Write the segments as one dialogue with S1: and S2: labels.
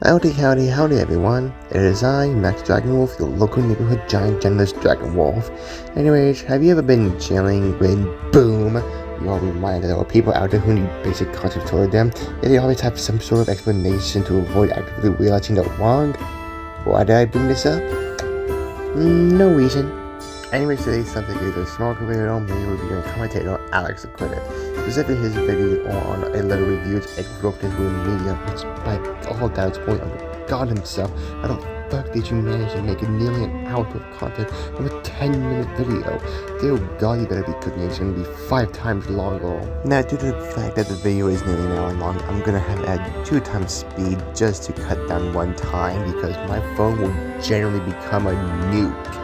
S1: Howdy everyone. It is I, Max Dragonwolf, your local neighborhood giant genderless dragon wolf. Anyways, have you ever been chilling when boom, you all remind that there are people out there who need basic concepts toward them, yet they always have some sort of explanation to avoid actively realizing they're wrong? Why did I bring this up? No reason. Anyways, today's subject is a small creator me reviewing commentator Alex the Critic. Specifically his video on a letter reviews broken through media, which by all accounts point on God himself. How the fuck did you manage to make nearly an hour of content from a 10-minute video? Dear God, you better be cooking, it's gonna be 5 times longer. Now, due to the fact that the video is nearly an hour long, I'm gonna have to add 2 times speed just to cut down 1 time because my phone will generally become a nuke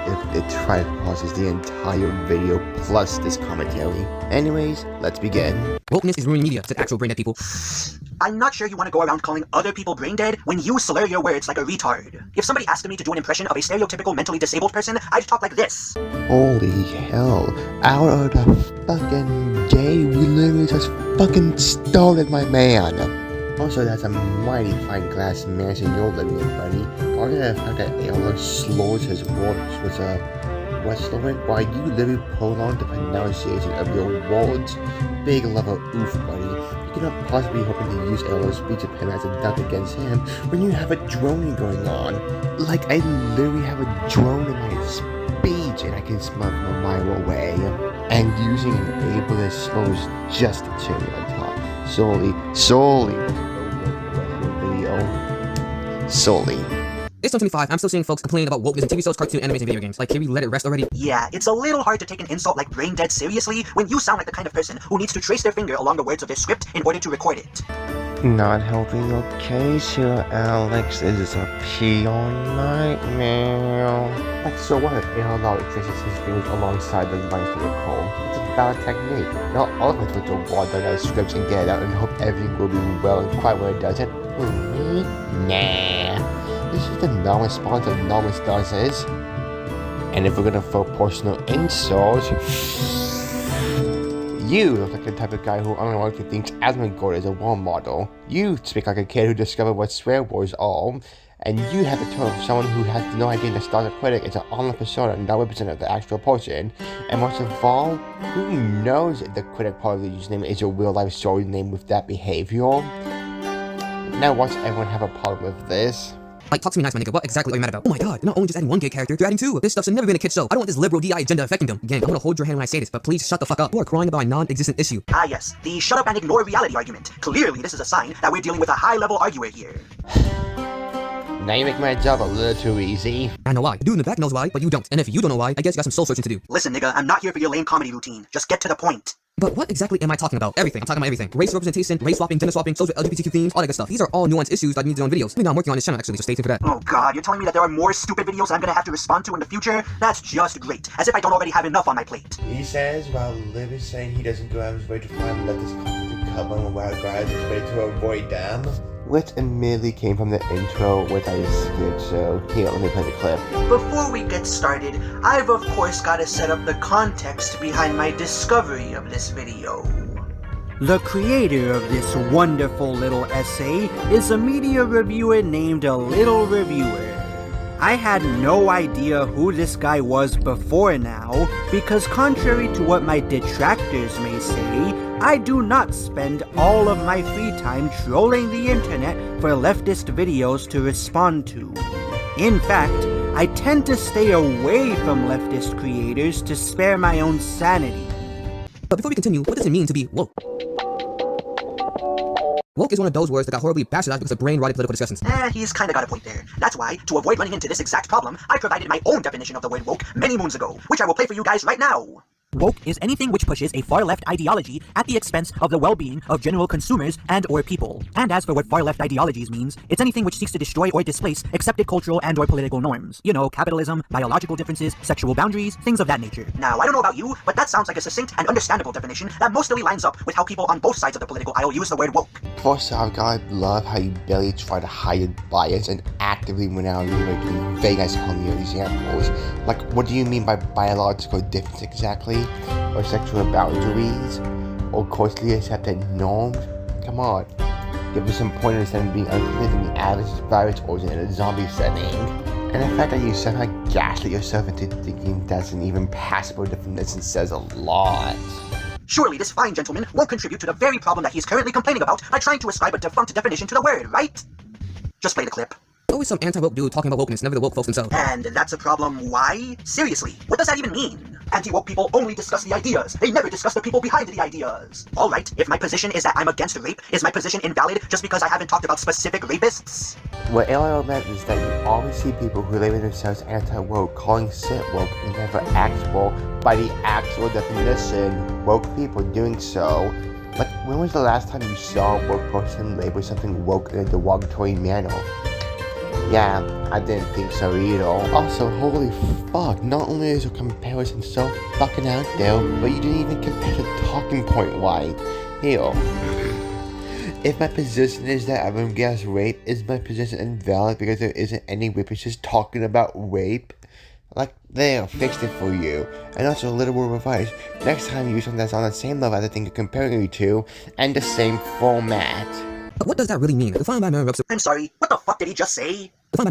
S1: if it tries to process the entire video plus this commentary. Anyways, let's begin.
S2: Wokeness is ruining media, said actual brain dead people.
S3: I'm not sure you want to go around calling other people brain dead when you slur your words like a retard. If somebody asked me to do an impression of a stereotypical mentally disabled person, I'd talk like this.
S1: Holy hell, out of the fucking day, we literally just fucking started, my man. Also, that's a mighty fine glass mansion you're living in, buddy. Talking about the fact that Ayla slurs his words with a what's the word? Why you literally prolong the pronunciation of your words? Big level oof, buddy. You cannot possibly hoping to use Ayla's speech impediment as a duck against him when you have a droning going on. Like, I literally have a drone in my speech and I can smell it from a mile away. And using an ableist slows just a cherry on top. Solely.
S2: It's 2025, I'm still seeing folks complaining about wokeness in TV shows, cartoon, animation, video games. Like, can we let it rest already?
S3: Yeah, it's a little hard to take an insult like brain dead seriously when you sound like the kind of person who needs to trace their finger along the words of their script in order to record it.
S1: Not helping your case here, Alex. This is a PR nightmare. Like, so what if Ayla traces his fingers alongside the lines to record? It's a valid technique. Not all of us will do water down scripts and get it out and hope everything will be well and quiet when it doesn't. Nah. This is the non-response of non-responses. And if we're gonna throw personal insults, you look like the type of guy who unironically thinks Asmongold is a role model. You speak like a kid who discovered what swear words are. And you have the tone of someone who has no idea that Star Critic is an online persona not representative of the actual person. And most of all, who knows if the critic part of the username is a real life story name with that behavior? Now watch everyone have a problem with this.
S2: Like, talk to me nice, my nigga. What exactly are you mad about? Oh my god, you're not only just adding 1 gay character, you're adding 2. This stuff should never be in a kid's show. I don't want this liberal DI agenda affecting them. Gang, I'm gonna hold your hand when I say this, but please shut the fuck up. You are crying about a non-existent issue.
S3: Ah yes, the shut up and ignore reality argument. Clearly this is a sign that we're dealing with a high-level arguer here.
S1: Now you make my job a little too easy.
S2: I know why. The dude in the back knows why, but you don't. And if you don't know why, I guess you got some soul searching to do.
S3: Listen nigga, I'm not here for your lame comedy routine. Just get to the point.
S2: But what exactly am I talking about? Everything. I'm talking about everything. Race representation, race swapping, gender swapping, social LGBTQ themes, all that good stuff. These are all nuanced issues that I need to do on videos. Maybe I'm working on this channel actually, so stay tuned for that.
S3: Oh god, you're telling me that there are more stupid videos I'm gonna have to respond to in the future? That's just great. As if I don't already have enough on my plate.
S1: He says while Liv is saying he doesn't go out of his way to find let this content to cover and while guys is ready to avoid them. Which immediately came from the intro, which I skipped, so here, let me play the clip.
S3: Before we get started, I've of course gotta set up the context behind my discovery of this video.
S4: The creator of this wonderful little essay is a media reviewer named A Little Reviewer. I had no idea who this guy was before now, because contrary to what my detractors may say, I do not spend all of my free time trolling the internet for leftist videos to respond to. In fact, I tend to stay away from leftist creators to spare my own sanity.
S2: But before we continue, what does it mean to be woke? Woke is one of those words that got horribly bastardized because of brain-rotted political discussions.
S3: He's kinda got a point there. That's why, to avoid running into this exact problem, I provided my own definition of the word woke many moons ago, which I will play for you guys right now.
S5: Woke is anything which pushes a far-left ideology at the expense of the well-being of general consumers and/or people. And as for what far-left ideologies means, it's anything which seeks to destroy or displace accepted cultural and/or political norms. You know, capitalism, biological differences, sexual boundaries, things of that nature.
S3: Now, I don't know about you, but that sounds like a succinct and understandable definition that mostly lines up with how people on both sides of the political aisle use the word woke.
S1: First off, God, I love how you barely try to hide your bias and actively went out of your way to be vague as hell in your examples. Like, what do you mean by biological difference exactly? Or sexual boundaries? Or culturally accepted norms? Come on. give us some pointers instead of being unclear than the average virus or in a zombie setting. And the fact that you somehow gaslit yourself into thinking that's an even passable definition says a lot.
S3: Surely this fine gentleman won't contribute to the very problem that he's currently complaining about by trying to ascribe a defunct definition to the word, right? Just play the clip.
S2: Always some anti-woke dude talking about wokeness, never the woke folks themselves.
S3: And that's a problem. Why? Seriously, what does that even mean? Anti-woke people only discuss the ideas. They never discuss the people behind the ideas. Alright, if my position is that I'm against rape, is my position invalid just because I haven't talked about specific rapists?
S1: What LOL meant is that you always see people who label themselves anti-woke calling shit woke and never actual, by the actual definition, woke people doing so. Like, when was the last time you saw a woke person label something woke in a derogatory manner? Yeah, I didn't think so either. Also, holy fuck, not only is your comparison so fucking out there, but you didn't even compare the talking point right. Here. If my position is that everyone gets rape, is my position invalid because there isn't any rapists talking about rape? Like, there, fixed it for you. And also, a little word of advice, next time use something that's on the same level as the thing you're comparing you to, and the same format.
S2: But what does that really mean? Defined by Merriam-Webster.
S3: I'm sorry, what the fuck did he just say?
S2: Listen,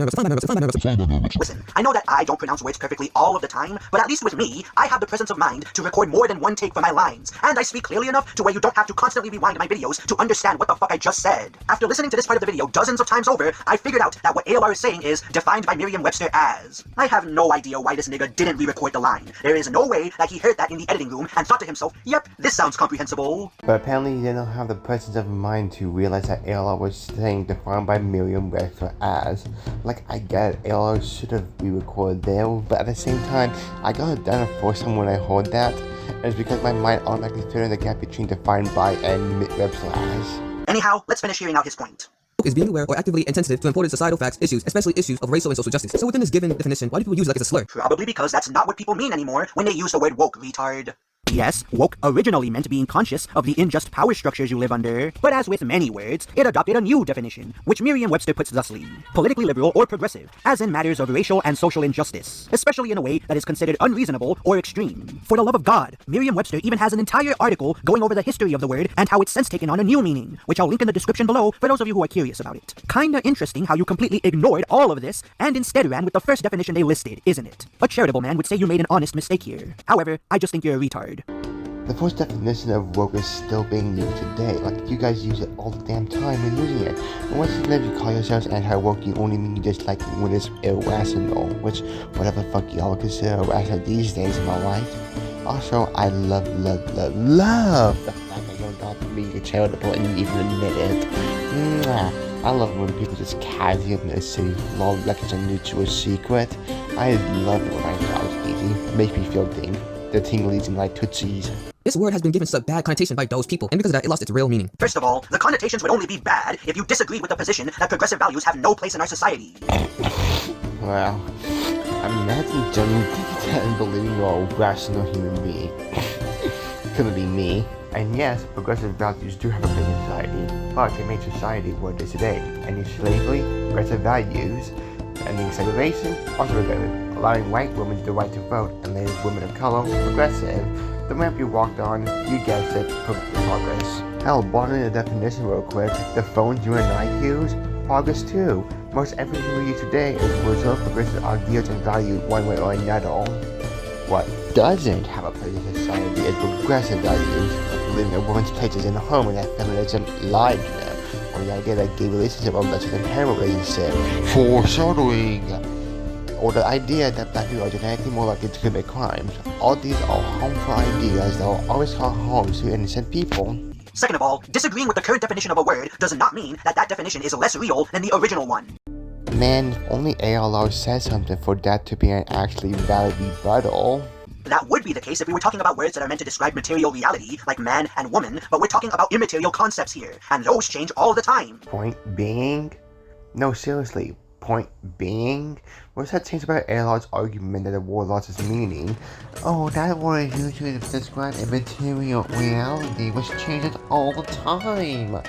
S3: Listen, I know that I don't pronounce words perfectly all of the time, but at least with me, I have the presence of mind to record more than one take for my lines, and I speak clearly enough to where you don't have to constantly rewind my videos to understand what the fuck I just said. After listening to this part of the video dozens of times over, I figured out that what ALR is saying is defined by Merriam-Webster as. I have no idea why this nigga didn't re-record the line. There is no way that he heard that in the editing room and thought to himself, yep, this sounds comprehensible.
S1: But apparently he didn't have the presence of mind to realize that ALR was saying defined by Merriam-Webster as. Like, I get it, ALR should have re-recorded there, but at the same time, I got it done for some when I heard that, and it's because my mind automatically filled in the gap between defined by and Webster as.
S3: Anyhow, let's finish hearing out his point.
S2: is being aware or actively insensitive to important societal facts, issues, especially issues of racial and social justice. So within this given definition, why do people use it like it's a slur?
S3: Probably because that's not what people mean anymore when they use the word woke, retard.
S5: Yes, woke originally meant being conscious of the unjust power structures you live under, but as with many words, it adopted a new definition, which Merriam-Webster puts thusly: politically liberal or progressive, as in matters of racial and social injustice, especially in a way that is considered unreasonable or extreme. For the love of God, Merriam-Webster even has an entire article going over the history of the word and how it's since taken on a new meaning, which I'll link in the description below for those of you who are curious about it. Kinda interesting how you completely ignored all of this and instead ran with the first definition they listed, isn't it? A charitable man would say you made an honest mistake here. However, I just think you're a retard.
S1: The first definition of woke is still being used today. Like, you guys use it all the damn time when using it. And once you call yourselves anti-woke, you only mean you dislike it when it's irrational, which, whatever the fuck y'all consider irrational these days, am I right? Also, I love the fact that you don't have to be charitable and you even admit it. Mwah. I love when people just casually admit a city flaw like it's a mutual secret. I love it when my job's easy. It makes me feel ding. The tinglies in my tootsies.
S2: This word has been given such a bad connotation by those people, and because of that, it lost its real meaning.
S3: First of all, the connotations would only be bad if you disagreed with the position that progressive values have no place in our society.
S1: Well, imagine genuinely thinking that and believing you're a rational human being. Couldn't be me. And yes, progressive values do have a place in society, but they made society what it is today. Ending slavery, progressive values, ending segregation, also progressive. Allowing white women the right to vote and later women of color, progressive. The ramp you walked on, you guessed it, progress. Hell, broadening the definition real quick, the phones you and I use, progress too. Most everything we use today is a result of progressive ideas and values one way or another. What doesn't have a place in society is progressive values, like believing a woman's place is in the home and that feminism lied to them, or the idea that gay relationships are lesser than hetero relationships, foreshadowing. Or the idea that black people are genetically more likely to commit crimes. All these are harmful ideas that will always cause harm to innocent people.
S3: Second of all, disagreeing with the current definition of a word does not mean that that definition is less real than the original one.
S1: Man, if only ALR says something for that to be an actually valid rebuttal.
S3: That would be the case if we were talking about words that are meant to describe material reality, like man and woman, but we're talking about immaterial concepts here, and those change all the time.
S1: Point being? No, seriously. Point being, what's that change about ALR's argument that the word lost its meaning? Oh, that word is usually to describe immaterial reality, which changes all the time.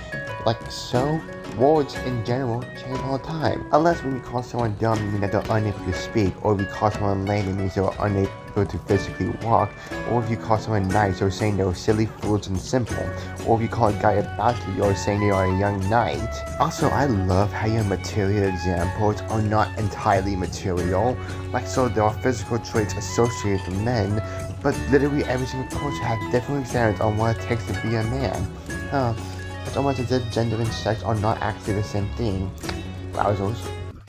S1: Like so, words in general change all the time. Unless when you call someone dumb, you mean that they're unable to speak, or if you call someone lame, it means they're unable to physically walk, or if you call someone nice, you're saying they're silly, fools, and simple, or if you call a guy a bastard, you're saying they are a young knight. Also, I love how your material examples are not entirely material. Like so, there are physical traits associated with men, but literally every single culture has different standards on what it takes to be a man. It's almost as if gender and sex are not actually the same thing. Wowzers.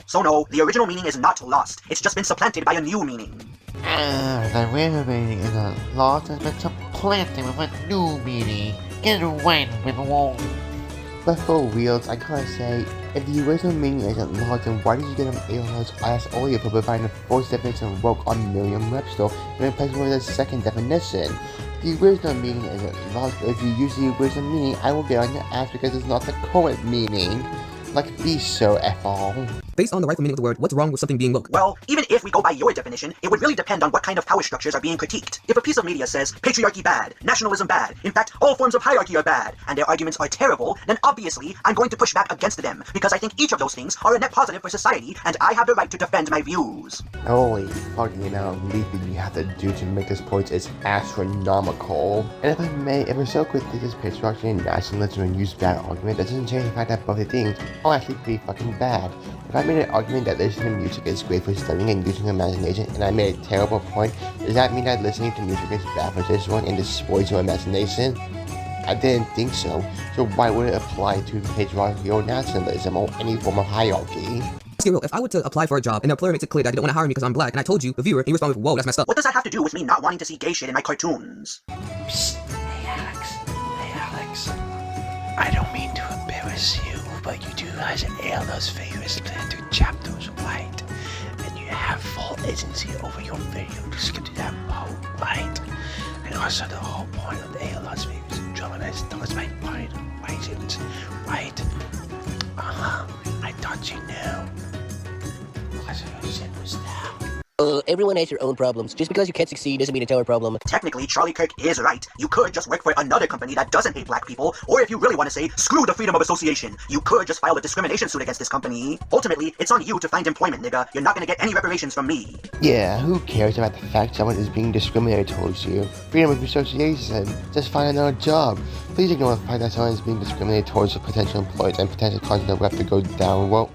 S3: So no, the original meaning is not lost. It's just been supplanted by a new meaning.
S6: The original meaning is a lost has been supplanted with a new meaning. Get away with the wall.
S1: But for reals, I gotta say, if the original meaning isn't lost, then why did you get an alien's ass earlier for providing the first definition of woke on Merriam-Webster and replacing it with a second definition? The original meaning isn't lost, but if you use the original meaning, I will get on your ass because it's not the current meaning. Like, be so F-all.
S2: Based on the rightful meaning of the word, what's wrong with something being woke?
S3: Well, even if we go by your definition, it would really depend on what kind of power structures are being critiqued. If a piece of media says, patriarchy bad, nationalism bad, in fact, all forms of hierarchy are bad, and their arguments are terrible, then obviously, I'm going to push back against them, because I think each of those things are a net positive for society, and I have the right to defend my views.
S1: Holy fucking amount of leaping you have to do to make this point is astronomical. And if I may, if we're so quick to this patriarchy and nationalism and use that argument, that doesn't change the fact that both the things are actually pretty fucking bad. If I made an argument that listening to music is great for studying and using imagination, and I made a terrible point, does that mean that listening to music is bad for this one and destroys your imagination? I didn't think so, so why would it apply to patriarchy or nationalism or any form of hierarchy?
S2: Let's get real. If I were to apply for a job and the employer makes it clear that they don't want to hire me because I'm black, and I told you, the viewer, and you respond with, whoa, that's messed up.
S3: What does that have to do with me not wanting to see gay shit in my cartoons?
S6: Psst. Hey Alex. I don't mean to embarrass you, but you do as Ayla's favors plan to chapters right, and you have full agency over your video to skip to that part, right? And also the whole point of Ayla's favors and journalists does my point of reasons, right? I thought you knew. What shit was that?
S7: Everyone has your own problems. Just because you can't succeed doesn't mean it's our problem.
S3: Technically, Charlie Kirk is right. You could just work for another company that doesn't hate black people, or if you really want to say, screw the freedom of association, you could just file a discrimination suit against this company. Ultimately, it's on you to find employment, nigga. You're not gonna get any reparations from me.
S1: Yeah, who cares about the fact someone is being discriminated towards you? Freedom of association. Just find another job. Please ignore the fact that someone is being discriminated towards potential employers and potential causing the web to go down. Well,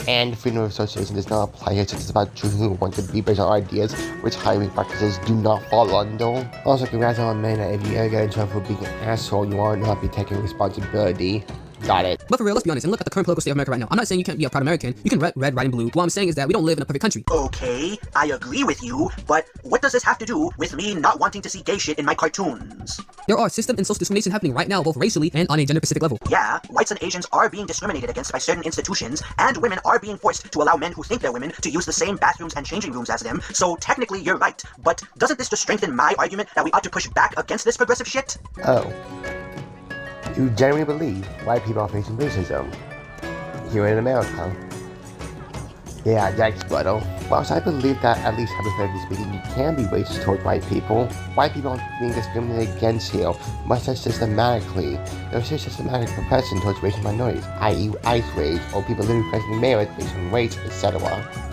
S1: and freedom of association does not apply here since it's about choosing who wants to be based on ideas which hiring practices do not fall under. Also, congrats on men that if you ever get in trouble for being an asshole, you will not be taking responsibility. Got it.
S2: But for real, let's be honest and look at the current political state of America right now. I'm not saying you can't be a proud American. You can red, white, and blue. What I'm saying is that we don't live in a perfect country.
S3: Okay, I agree with you, but what does this have to do with me not wanting to see gay shit in my cartoons?
S2: There are system and social discrimination happening right now, both racially and on a gender-specific level.
S3: Yeah, whites and Asians are being discriminated against by certain institutions, and women are being forced to allow men who think they're women to use the same bathrooms and changing rooms as them, so technically you're right. But doesn't this just strengthen my argument that we ought to push back against this progressive shit?
S1: Oh. You generally believe white people are facing racism here in America. Yeah, yikes, brother. Whilst I believe that, at least hypothetically speaking, you can be racist towards white people, white people aren't being discriminated against here, much less systematically. There's a systematic repression towards racial minorities, i.e. ice raids, or people literally questioning merit based on race, etc.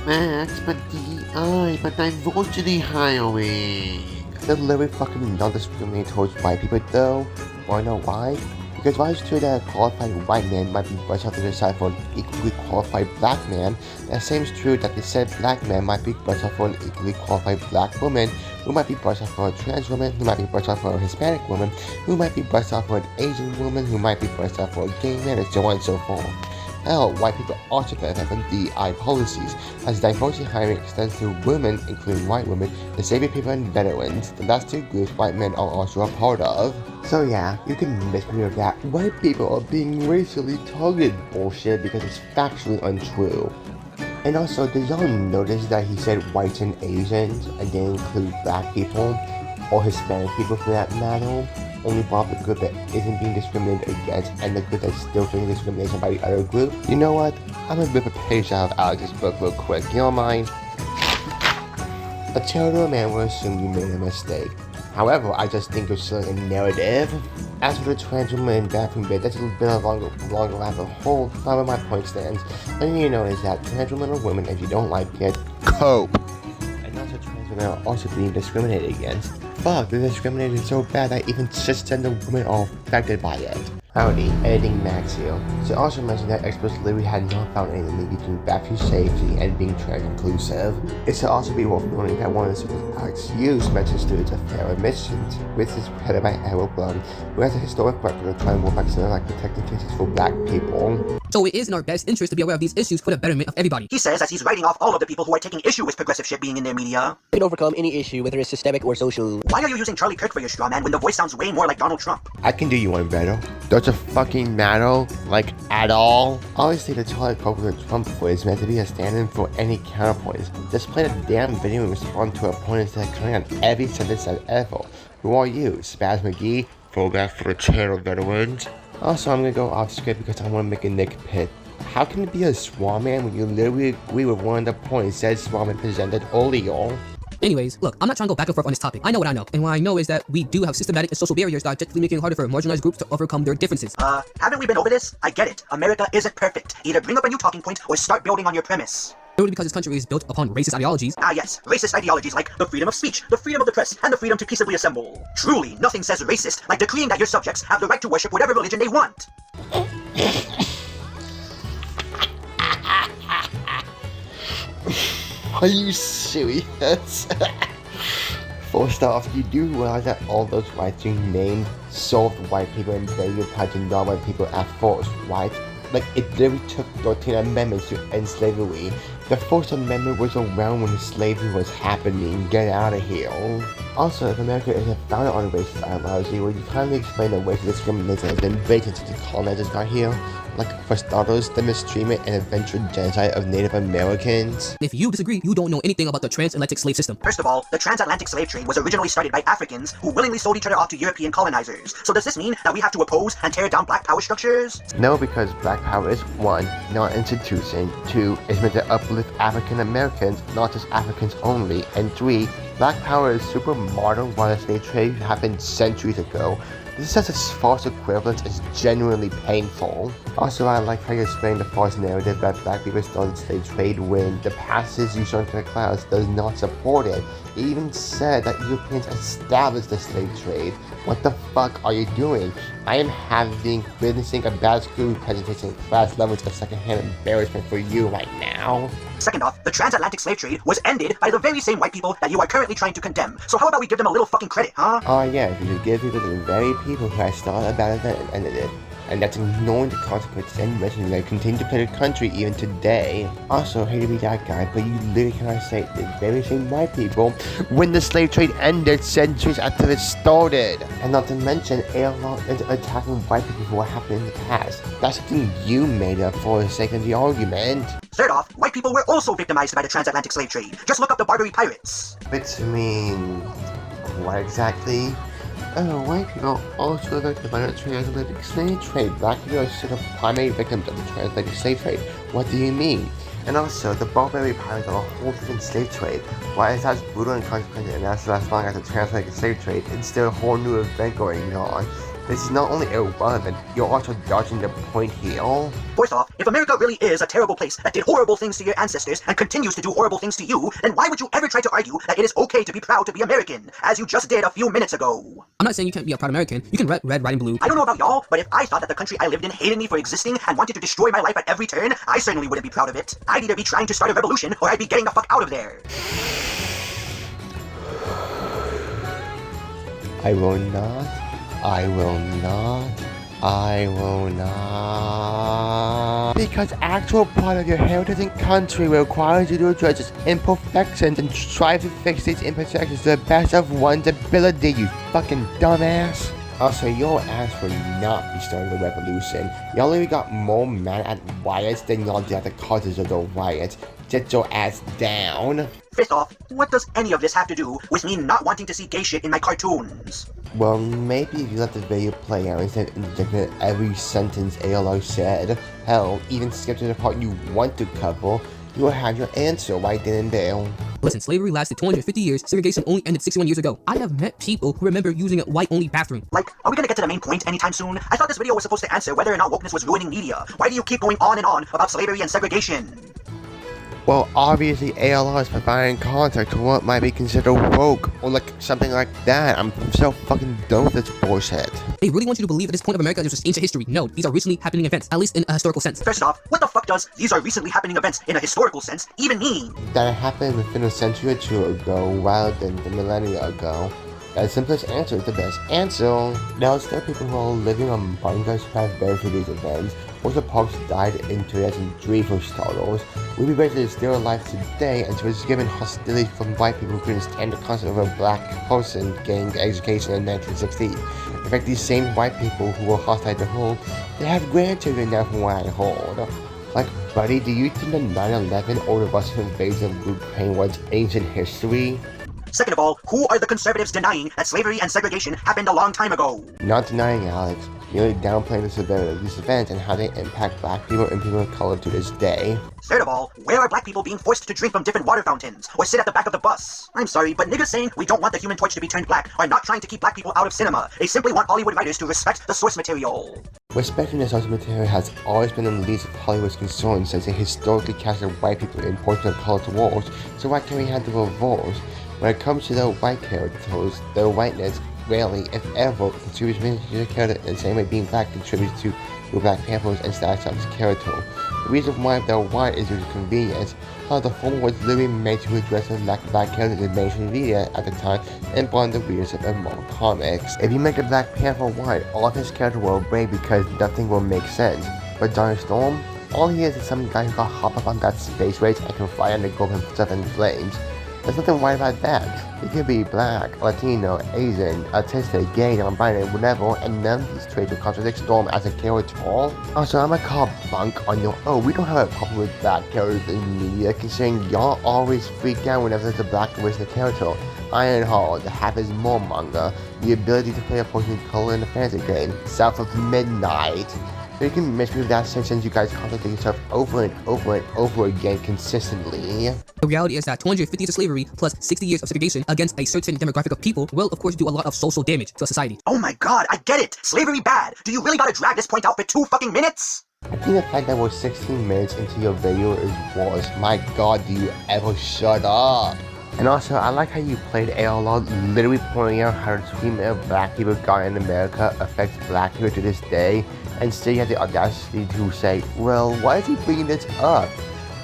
S6: Max, but DEI, but diversity hiring.
S1: They're literally fucking not discriminating towards white people though. Wanna know why? Because while it's true that a qualified white man might be brushed off to the side for an equally qualified black man, the same is true that the said black man might be brushed off for an equally qualified black woman, who might be brushed off for a trans woman, who might be brushed off for a Hispanic woman, who might be brushed off for an Asian woman, who might be brushed off for a gay man, and so on and so forth. Hell, white people also benefit from DEI policies, as diversity hiring extends to women, including white women, disabled people, and veterans. The last two groups white men are also a part of. So yeah, you can disagree with that white people are being racially targeted bullshit because it's factually untrue. And also, did y'all notice that he said whites and Asians, and didn't include black people, or Hispanic people for that matter? Only brought the group that isn't being discriminated against and the group that's still facing discrimination by the other group. You know what? I'm gonna rip a page out of Alex's book real quick. You don't mind? A charitable man will assume you made a mistake. However, I just think you're selling a narrative. As for the trans woman in bathroom bit, that's a bit of longer rabbit hole. However, my point stands. All you need to know is that trans women are women. If you don't like it, cope. And also, trans women are also being discriminated against. Fuck, the discrimination is so bad that even cisgender women are affected by it. Howdy, editing Max here. So also mention that experts literally had not found any link between bathroom safety and being trans inclusive. It should also be worth noting that one of the students acts used mentions students of fair admissions, which is headed by Errol Blum, who has a historic record of trying to work back like protecting cases for black people.
S2: So it is in our best interest to be aware of these issues for the betterment of everybody.
S3: He says as he's writing off all of the people who are taking issue with progressive shit being in their media.
S7: You can overcome any issue, whether it's systemic or social.
S3: Why are you using Charlie Kirk for your straw man when the voice sounds way more like Donald Trump?
S1: I can do you one better. Does it fucking matter? Like, at all? Obviously, the Charlie Kirk with the Trump voice meant to be a stand-in for any counterpoints. Just play the damn video and respond to opponents that are coming on every sentence that ever. Who are you? Spaz McGee? Throwback for the channel veterans? Also, I'm gonna go off script because I want to make a Nick pit. How can it be a Swamman when you literally agree with one of the points that Swamman presented earlier?
S2: Anyways, look, I'm not trying to go back and forth on this topic. I know what I know. And what I know is that we do have systematic and social barriers that are objectively making it harder for marginalized groups to overcome their differences.
S3: Haven't we been over this? I get it. America isn't perfect. Either bring up a new talking point or start building on your premise.
S2: Purely because this country is built upon racist ideologies.
S3: Ah yes, racist ideologies like the freedom of speech, the freedom of the press, and the freedom to peaceably assemble. Truly, nothing says racist like decreeing that your subjects have the right to worship whatever religion they want.
S1: Are you serious? First off, you do realize that all those rights you named solved white people and barely applied to non-white people at first, right? Like, it literally took 13 amendments to end slavery. The First Amendment was around when slavery was happening. Get out of here. Also, if America isn't founded on racist ideology, would you kindly explain the ways of discrimination has been baked into the colonizers got here? Like, for starters, the mistreatment and eventual genocide of Native Americans.
S2: If you disagree, you don't know anything about the transatlantic slave system.
S3: First of all, the transatlantic slave trade was originally started by Africans who willingly sold each other off to European colonizers. So does this mean that we have to oppose and tear down black power structures?
S1: No, because black power is 1, not an institution, 2, is meant to uplift African Americans, not just Africans only, and 3, black power is super modern while the slave trade happened centuries ago. This is such a false equivalence is genuinely painful. Also, I like how you explain the false narrative that black people started slave trade when the passages you show into the class does not support it. It even said that Europeans established the slave trade. What the fuck are you doing? I am witnessing a bad school presentation class levels of secondhand embarrassment for you right now.
S3: Second off, the transatlantic slave trade was ended by the very same white people that you are currently trying to condemn. So how about we give them a little fucking credit, huh?
S1: Oh yeah, you should give people to the very people who had started a bad event and ended it. And that's ignoring the consequences and mentioning they continue to play the country even today. Also, hate to be that guy, but you literally cannot say the very same white people when the slave trade ended centuries after it started. And not to mention, ALR is attacking white people for what happened in the past. That's something you made up for the sake of the argument.
S3: Third off, white people were also victimized by the transatlantic slave trade. Just look up the Barbary Pirates.
S1: Which means, what exactly? White people also affected by the transatlantic slave trade. Black people are still the primary victims of the transatlantic slave trade. What do you mean? And also, the Barbary Pirates are a whole different slave trade. While it's as brutal and consequential and as long as the transatlantic slave trade, it's still a whole new event going on. This is not only irrelevant, you're also dodging the point here.
S3: Fourth off, if America really is a terrible place that did horrible things to your ancestors and continues to do horrible things to you, then why would you ever try to argue that it is okay to be proud to be American, as you just did a few minutes ago?
S2: I'm not saying you can't be a proud American. You can red, white, and blue.
S3: I don't know about y'all, but if I thought that the country I lived in hated me for existing and wanted to destroy my life at every turn, I certainly wouldn't be proud of it. I'd either be trying to start a revolution or I'd be getting the fuck out of there.
S1: I will not. I will not. I will not. Because actual part of your heritage and country requires you to address its imperfections and strive to fix these imperfections to the best of one's ability, you fucking dumbass. Also, your ass will not be starting the revolution. Y'all literally got more mad at riots than y'all did at the causes of the riots. Get your ass down.
S3: Fifth off, what does any of this have to do with me not wanting to see gay shit in my cartoons?
S1: Well, maybe if you let the video play out instead of interjecting every sentence ALO said, hell, even skip to the part you want to cover, you will have your answer right then and there.
S2: Listen, slavery lasted 250 years, segregation only ended 61 years ago. I have met people who remember using a white-only bathroom.
S3: Like, are we gonna get to the main point anytime soon? I thought this video was supposed to answer whether or not wokeness was ruining media. Why do you keep going on and on about slavery and segregation?
S1: Well, obviously ALR is providing context to what might be considered woke, or like something like that. I'm so fucking done with this bullshit.
S2: They really want you to believe at this point of America is just ancient history. No, these are recently happening events, at least in a historical sense.
S3: First off, what the fuck does "these are recently happening events" in a historical sense even mean?
S1: That happened within a century or two ago, rather than the millennia ago. The simplest answer is the best answer. Now, there are people who are living among us who have buried for these events. Rosa Parks died in 2003 for starters. Ruby Rose is still alive today and she was given hostility from white people who couldn't stand the concept of a black person getting education in 1960. In fact, these same white people who were hostile to her, they have grandchildren now from what I heard. Like, buddy, do you think the 9/11 or the Russian invasion of Ukraine was ancient history?
S3: Second of all, who are the conservatives denying that slavery and segregation happened a long time ago?
S1: Not denying, Alex, merely downplaying the severity of these events and how they impact black people and people of color to this day.
S3: Third of all, where are black people being forced to drink from different water fountains or sit at the back of the bus? I'm sorry, but niggas saying we don't want the Human Torch to be turned black are not trying to keep black people out of cinema. They simply want Hollywood writers to respect the source material.
S1: Respecting the source material has always been the least of Hollywood's concerns since it historically casted white people in portions of color roles, so why can't we have the reverse? When it comes to the white characters, their whiteness rarely, if ever, contributes to the character in the same way being black contributes to the Black Panther's and Static Shock's character. The reason why they're white is due to convenience. How the former was literally made to address the lack of black characters in mainstream media at the time and bond the readership of Marvel Comics. If you make the Black Panther white, all of his characters will break because nothing will make sense. But Johnny Storm, all he is some guy who got hop up on that space race and can fly and go himself in flames. There's nothing white about that. He could be black, Latino, Asian, autistic, gay, non-binary, whatever, and none of these traits will contradict Storm as a character. Also, I'm gonna call bunk on your we don't have a problem with black characters in media, considering y'all always freak out whenever there's a black race in the character. Ironheart, the Half is More manga, the ability to play a person of color in a fantasy game, South of Midnight. So you can miss me with that since you guys contradict yourself over and over and over again consistently.
S2: The reality is that 250 years of slavery plus 60 years of segregation against a certain demographic of people will of course do a lot of social damage to a society.
S3: Oh my god, I get it! Slavery bad! Do you really gotta drag this point out for 2 fucking minutes?
S1: I think the fact that we're 16 minutes into your video is worse. My god, do you ever shut up? And also, I like how you played ALR literally pointing out how the treatment of black people got in America affects black people to this day, and still you have the audacity to say, well, why is he bringing this up?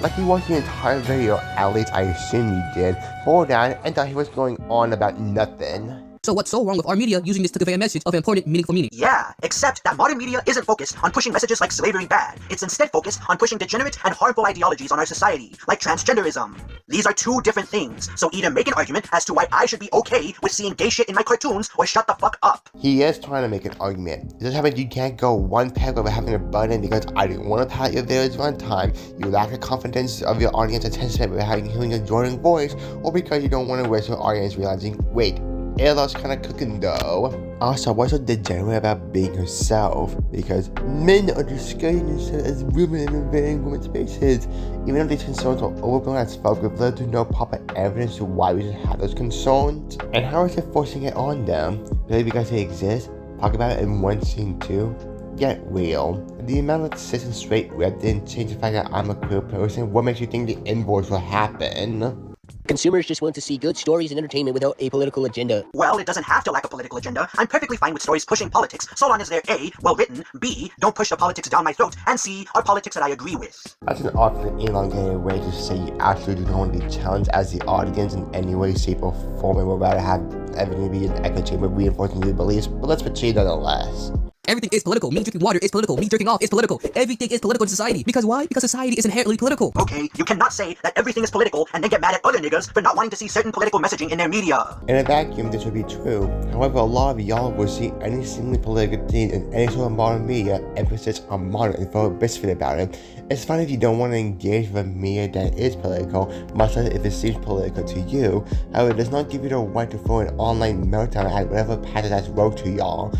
S1: Like you watched the entire video, at least I assume you did, for that, and thought he was going on about nothing.
S2: So what's so wrong with our media using this to convey a message of important, meaningful meaning?
S3: Yeah, except that modern media isn't focused on pushing messages like slavery bad. It's instead focused on pushing degenerate and harmful ideologies on our society, like transgenderism. These are 2 different things, so either make an argument as to why I should be okay with seeing gay shit in my cartoons, or shut the fuck up.
S1: He is trying to make an argument. It just happens you can't go one paragraph without having a button because I didn't want to palette your videos one time, you lack the confidence of your audience attention without having hearing your joining voice, or because you don't want to waste your audience realizing, wait, ALR's kinda cooking though. Also, what's so degenerate about being herself? Because men are disguising themselves as women and invading women's spaces. Even though these concerns are overblown as fuck with little to no proper evidence to why we should have those concerns. And how is it forcing it on them? Really because they exist? Talk about it in one scene too? Get real. The amount of cis and straight rep didn't change the fact that I'm a queer person. What makes you think the inverse will happen?
S7: Consumers just want to see good stories and entertainment without a political agenda.
S3: Well, it doesn't have to lack a political agenda. I'm perfectly fine with stories pushing politics, so long as they're A, well written, B, don't push the politics down my throat, and C, are politics that I agree with.
S1: That's an often elongated way to say you absolutely don't want to be challenged as the audience in any way, shape, or form, and would rather have everything be an echo chamber reinforcing your beliefs, but let's proceed nonetheless.
S2: Everything is political. Me drinking water is political. Me jerking off is political. Everything is political in society. Because why? Because society is inherently political.
S3: Okay, you cannot say that everything is political and then get mad at other niggas for not wanting to see certain political messaging in their media.
S1: In a vacuum, this would be true. However, a lot of y'all will see any seemingly political theme in any sort of modern media, emphasis on modern, and feel misfit about it. It's fine if you don't want to engage with a media that is political, much less if it seems political to you. However, it does not give you the right to throw an online meltdown at whatever passes as road to y'all.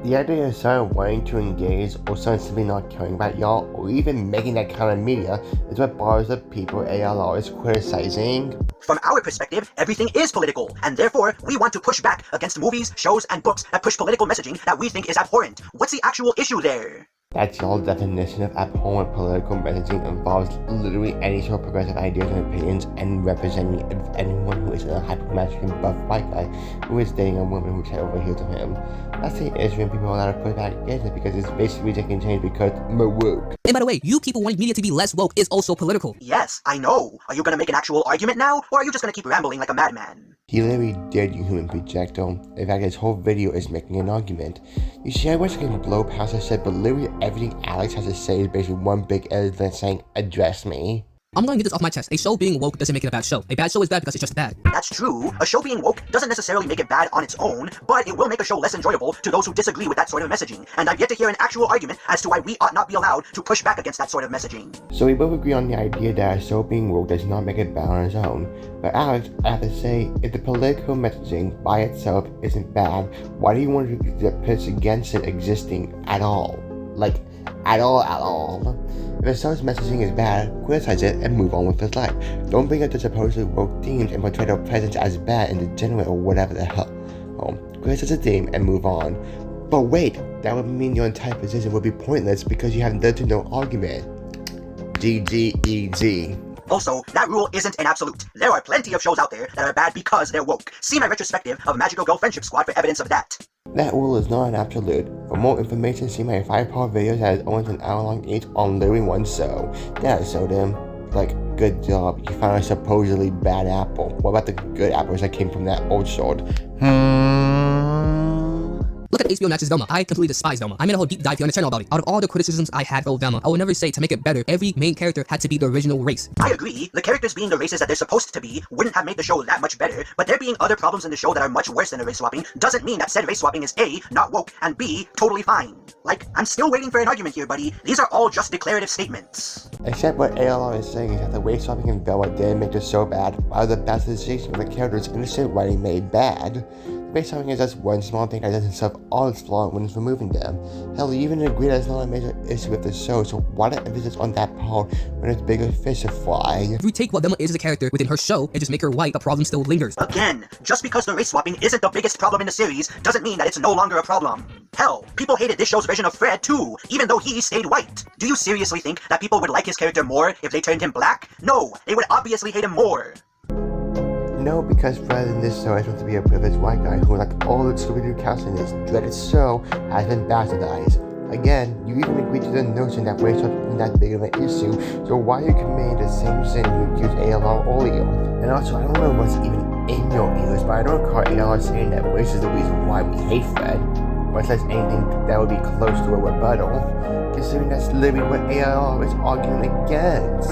S1: The idea of someone wanting to engage or someone simply not caring about y'all or even making that kind of media is what bothers the people ALR is criticizing.
S3: From our perspective, everything is political, and therefore, we want to push back against movies, shows, and books that push political messaging that we think is abhorrent. What's the actual issue there?
S1: That's y'all's definition of abhorrent political messaging involves literally any sort of progressive ideas and opinions and representing anyone who isn't a hyper-masculine buff white guy who is dating a woman who's head over heels to him. That's the issue and people are allowed to push back against it because it's basically taking change because we're woke.
S2: And by the way, you people wanting media to be less woke is also political.
S3: Yes, I know. Are you gonna make an actual argument now, or are you just gonna keep rambling like a madman?
S1: He literally did, you human projectile. In fact, his whole video is making an argument. You see, I wish I could blow past this shit, but literally everything Alex has to say is basically one big event saying, address me.
S2: I'm gonna get this off my chest. A show being woke doesn't make it a bad show. A bad show is bad because it's just bad.
S3: That's true. A show being woke doesn't necessarily make it bad on its own, but it will make a show less enjoyable to those who disagree with that sort of messaging. And I've yet to hear an actual argument as to why we ought not be allowed to push back against that sort of messaging.
S1: So we both agree on the idea that a show being woke does not make it bad on its own. But Alex, I have to say, if the political messaging by itself isn't bad, why do you want to pitch against it existing at all? Like, at all. If a show's messaging is bad, criticize it and move on with his life. Don't bring up the supposedly woke themes and portray their presence as bad and degenerate or whatever the hell. Criticize the theme and move on. But wait, that would mean your entire position would be pointless because you have little to no argument. GGEG.
S3: Also, that rule isn't an absolute. There are plenty of shows out there that are bad because they're woke. See my retrospective of Magical Girl Friendship Squad for evidence of that.
S1: That rule is not an absolute. For more information, see my 5-part videos that is almost an hour-long each on literally one show. That I showed him. Like, good job, you found a supposedly bad apple. What about the good apples that came from that old sword?
S2: Look at HBO Max's Velma. I completely despise Velma. I made a whole deep dive here on the channel about it. Out of all the criticisms I had for Velma, I would never say to make it better, every main character had to be the original race.
S3: I agree, the characters being the races that they're supposed to be wouldn't have made the show that much better, but there being other problems in the show that are much worse than the race swapping doesn't mean that said race swapping is A, not woke, and B, totally fine. Like, I'm still waiting for an argument here, buddy. These are all just declarative statements.
S1: Except what ALR is saying is that the race swapping in Velma didn't make the show bad, while the bastardization of the characters in the shit writing made bad. Race swapping is just one small thing that doesn't solve all its flaws when it's removing them. Hell, you even agree that it's not a major issue with the show, so why the emphasis on that part when there's bigger fish to fry?
S2: If we take what Velma is as a character within her show and just make her white, the problem still lingers.
S3: Again, just because the race swapping isn't the biggest problem in the series doesn't mean that it's no longer a problem. Hell, people hated this show's version of Fred too, even though he stayed white. Do you seriously think that people would like his character more if they turned him black? No, they would obviously hate him more.
S1: No, because Fred in this show is supposed to be a privileged white guy who, like all the Scooby-Doo cast in this dreaded show, has been bastardized. Again, you even agree to the notion that race swapping isn't that big of an issue, so why are you committing the same sin you accused ALR earlier? And also, I don't know what's even in your ears, but I don't recall ALR saying that race is the reason why we hate Fred, much less anything that would be close to a rebuttal, considering that's literally what ALR is arguing against.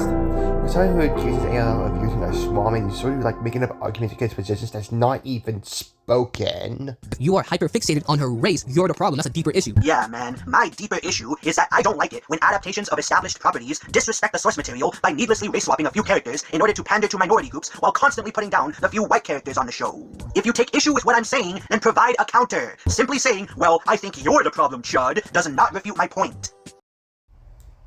S1: For someone who accuses ALR of using a small man, you're sort of like making up arguments against positions that's not even spoken.
S2: If you are hyper-fixated on her race, you're the problem. That's a deeper issue.
S3: Yeah, man. My deeper issue is that I don't like it when adaptations of established properties disrespect the source material by needlessly race-swapping a few characters in order to pander to minority groups while constantly putting down the few white characters on the show. If you take issue with what I'm saying, then provide a counter. Simply saying, well, I think you're the problem, Chud, does not refute my point.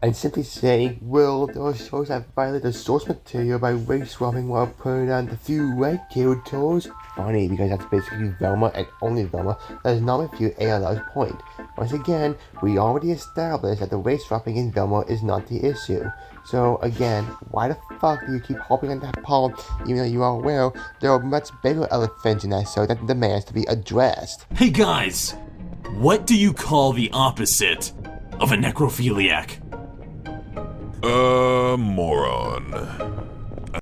S1: And simply saying, well, there are shows that violate the source material by race swapping while putting down the few white characters. Funny, because that's basically Velma and only Velma. That does not refute ALR's point. Once again, we already established that the race swapping in Velma is not the issue. So again, why the fuck do you keep hopping on that palm even though you are aware there are much bigger elephants in that show that demands to be addressed?
S8: Hey guys, what do you call the opposite of a necrophiliac?
S9: Moron.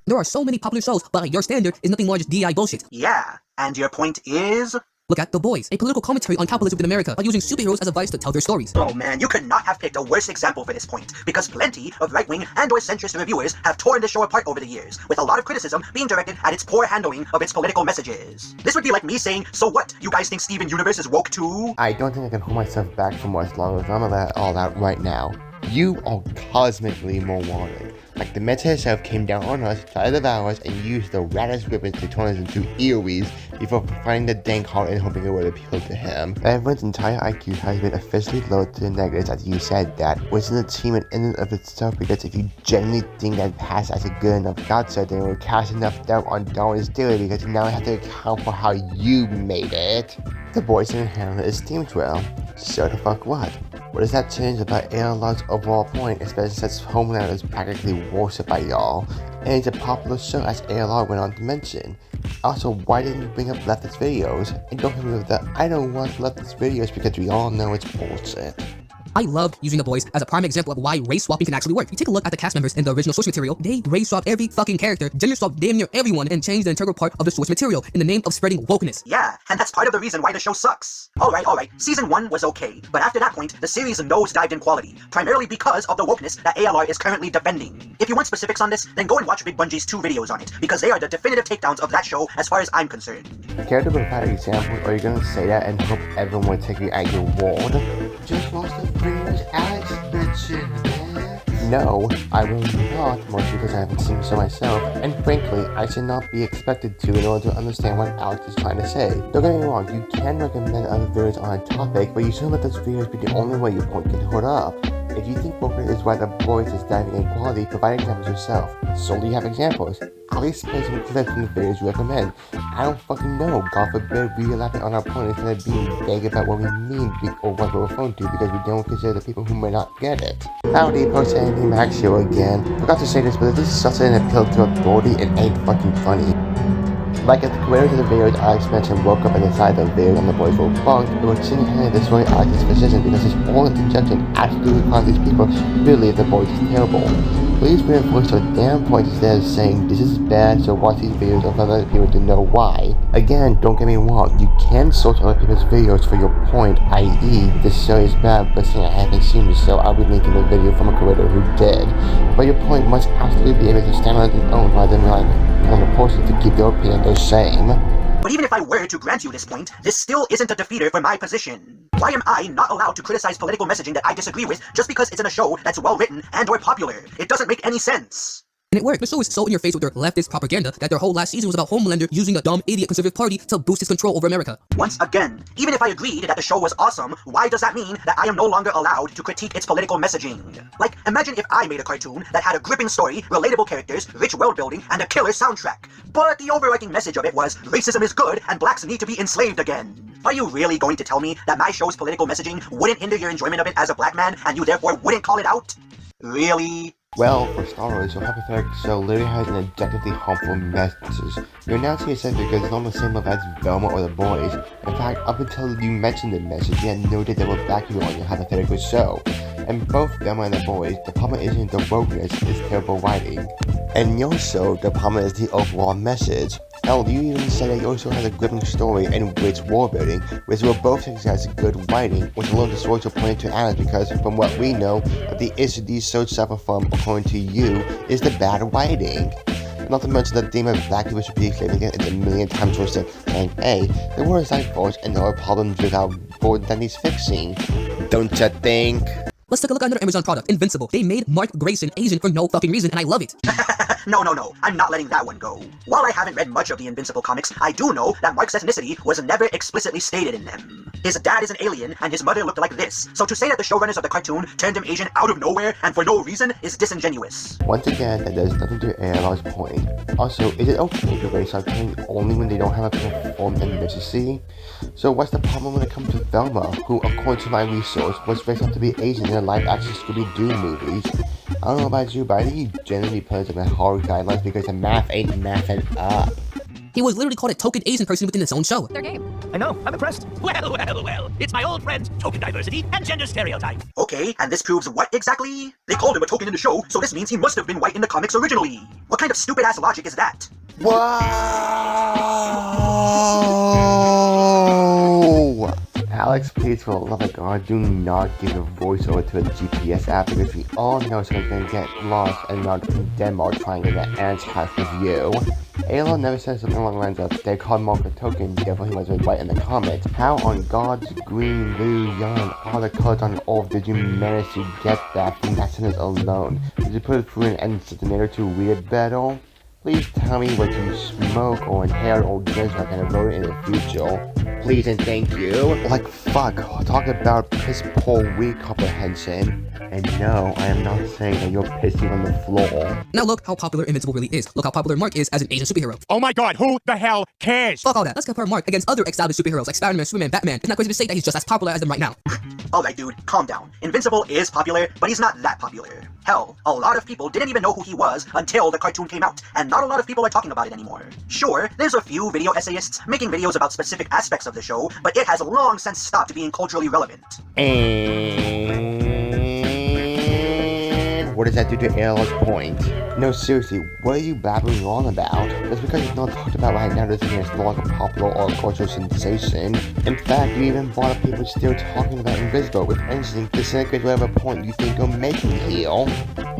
S2: There are so many popular shows, but like, your standard is nothing more than just DI bullshit.
S3: Yeah, and your point is?
S2: Look at The Boys, a political commentary on capitalism in America by using superheroes as a device to tell their stories.
S3: Oh man, you could not have picked a worse example for this point, because plenty of right-wing and or centrist reviewers have torn the show apart over the years, with a lot of criticism being directed at its poor handling of its political messages. This would be like me saying, so what, you guys think Steven Universe is woke too?
S1: I don't think I can hold myself back for much longer, so I'm gonna let all that right now. You are cosmically more wanted. Like the meta itself came down on us, tried to devour us, and used the raddest weapons to turn us into earwigs before finding the dank heart and hoping it would appeal to him. Everyone's entire IQ has been officially lowered to the negatives as you said that, which is an achievement in and of itself, because if you genuinely think that past as a good enough God said, then it will cast enough doubt on Darwin's theory, because you now have to account for how you made it. The boys didn't handle his teams well. So the fuck what? What does that change about ALR's overall point, especially since Homeland is practically worshipped by y'all, and it's a popular show as ALR went on to mention. Also, why didn't you bring up leftist videos? And don't hit me with that, I don't watch leftist videos because we all know it's bullshit.
S2: I loved using The Boys as a prime example of why race swapping can actually work. You take a look at the cast members in the original source material, they race swapped every fucking character, gender swapped damn near everyone, and changed the integral part of the source material in the name of spreading wokeness.
S3: Yeah, and that's part of the reason why the show sucks. Alright, season 1 was okay, but after that point, the series nosedived in quality, primarily because of the wokeness that ALR is currently defending. If you want specifics on this, then go and watch Big Bungie's 2 videos on it, because they are the definitive takedowns of that show as far as I'm concerned.
S1: Care to provide examples, or are you gonna say that and hope everyone will take you at your word? Just watch the previous Alex mentioned, man. No, I will not, mostly because I haven't seen so myself, and frankly, I should not be expected to in order to understand what Alex is trying to say. Don't get me wrong, you can recommend other videos on a topic, but you shouldn't let those videos be the only way your point can hold up. If you think wokeness is why The Boys is diving in quality, provide examples yourself. So do you have examples? At least play some clips from the videos you recommend. I don't fucking know, God forbid we elaborate on our point instead of being vague about what we mean or what we're referring to because we don't consider the people who may not get it. Howdy, post anything Max show again. Forgot to say this, but this is such an appeal to authority, it ain't fucking funny. Like if the creators of the videos Alex mentioned woke up and decided the videos on The Boys were bugged, it would single-handedly destroy Alex's position because his all interjection absolutely caused these people to believe The Boys is terrible. Please reinforce your damn point instead of saying this is bad, so watch these videos of other people to know why. Again, don't get me wrong, you can source other people's videos for your point, i.e. this show is bad, but saying I haven't seen this show, I'll be linking the video from a creator who did. But your point must absolutely be able to stand on its own rather than relying on the person to keep their opinion the same.
S3: But even if I were to grant you this point, this still isn't a defeater for my position. Why am I not allowed to criticize political messaging that I disagree with just because it's in a show that's well written and or popular? It doesn't make any sense.
S2: And it worked. The show is so in your face with their leftist propaganda that their whole last season was about Homelander using a dumb idiot conservative party to boost his control over America.
S3: Once again, even if I agreed that the show was awesome, why does that mean that I am no longer allowed to critique its political messaging? Like, imagine if I made a cartoon that had a gripping story, relatable characters, rich world building, and a killer soundtrack. But the overarching message of it was, racism is good and blacks need to be enslaved again. Are you really going to tell me that my show's political messaging wouldn't hinder your enjoyment of it as a black man, and you therefore wouldn't call it out? Really?
S1: Well, for starters, your hypothetical show literally has an objectively harmful message. You're announcing yourself because it's on the same level as Velma or The Boys. In fact, up until you mentioned the message, you had noted there were black people on your hypothetical show. And both Velma and The Boys, the problem isn't the wokeness, it's terrible writing. And your show, the problem is the overall message. Hell, you even say that your show has a gripping story and rich world building, which will both suggest good writing, which alone destroys your point to Alex because, from what we know, the issue these shows suffer from, according to you, is the bad writing. Not to mention that the theme of black people should be enslaved again is a million times worse than saying, hey, the world is like faults and there are problems without board that needs fixing. Don't ya think?
S2: Let's take a look at another Amazon product, Invincible. They made Mark Grayson Asian for no fucking reason, and I love it.
S3: No, I'm not letting that one go. While I haven't read much of the Invincible comics, I do know that Mark's ethnicity was never explicitly stated in them. His dad is an alien, and his mother looked like this, so to say that the showrunners of the cartoon turned him Asian out of nowhere and for no reason is disingenuous.
S1: Once again, that does nothing to ALR's point. Also, is it okay to race out killing only when they don't have a performed ethnicity? So what's the problem when it comes to Velma, who, according to my resource, was raised up to be Asian in the live-action Scooby-Doo movies? I don't know about you, but I think you generally put them in hard guidelines because the math ain't mathing up.
S2: He was literally called a token Asian person within his own show.
S9: Their game.
S5: I know, I'm impressed. Well. It's my old friend, token diversity and gender stereotype.
S3: Okay, and this proves what exactly? They called him a token in the show, so this means he must have been white in the comics originally. What kind of stupid-ass logic is that?
S1: Whoa! Alex, please, for the love of God, do not give a voiceover to a GPS app because we all know someone's gonna get lost and not in Denmark trying to get ants house with you. ALO never said something along the lines of, they called Marco Token, therefore he must be white in the comments. How on God's green, blue, yellow, all the colors on off did you manage to get that from that sentence alone? Did you put it through an end to weird battle? Please tell me what you smoke or inhale or drink so I can vote in the future. Please and thank you. Like fuck, talk about piss poor weak comprehension. And no, I am not saying that you're pissing on the floor.
S2: Now look how popular Invincible really is. Look how popular Mark is as an Asian superhero.
S9: Oh my god, who the hell cares?
S2: Fuck all that. Let's compare Mark against other established superheroes like Spider-Man, Superman, Batman. It's not crazy to say that he's just as popular as them right now.
S3: Alright dude, calm down. Invincible is popular, but he's not that popular. Hell, a lot of people didn't even know who he was until the cartoon came out, and not a lot of people are talking about it anymore. Sure, there's a few video essayists making videos about specific aspects of the show, but it has long since stopped being culturally relevant.
S1: What does that do to ALO's point? No, seriously, what are you babbling on about? Just because it's not talked about right now doesn't mean it's no longer popular or a cultural sensation. In fact, you even brought up people still talking about Invisible, with instinct to disintegrate whatever point you think you're making here.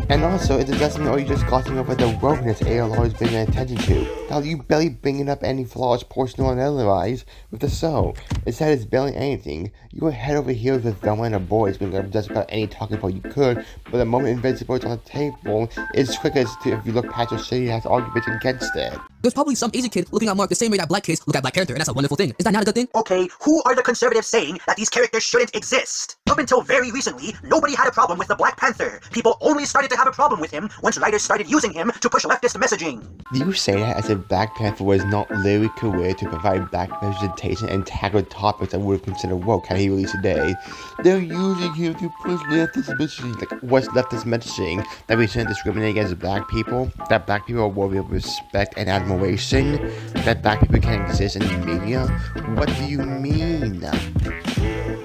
S1: And also, it doesn't mean you're just glossing over the wokeness ALO is bringing attention to. Now, you barely bringing up any flaws, personal and otherwise, with the show. Instead, it's barely anything. You were head over heels with Velma and her boys, bringing up just about any talking point you could, but the moment Invincible is on the table, it's quickest to if you look past your shitty ass arguments against it.
S2: There's probably some Asian kid looking at Mark the same way that black kids look at black character, and that's a wonderful thing. Is that not a good thing?
S3: Okay, who are the conservatives saying that these characters shouldn't exist? Up until very recently, nobody had a problem with the Black Panther. People only started to have a problem with him once writers started using him to push leftist messaging.
S1: Do you say that as if Black Panther was not literally career to provide black representation and tackle topics that would have considered woke had he released today? They're using him to push leftist messaging. Like, what's leftist messaging? That we shouldn't discriminate against black people? That black people are worthy of respect and admiration? That black people can exist in the media? What do you mean?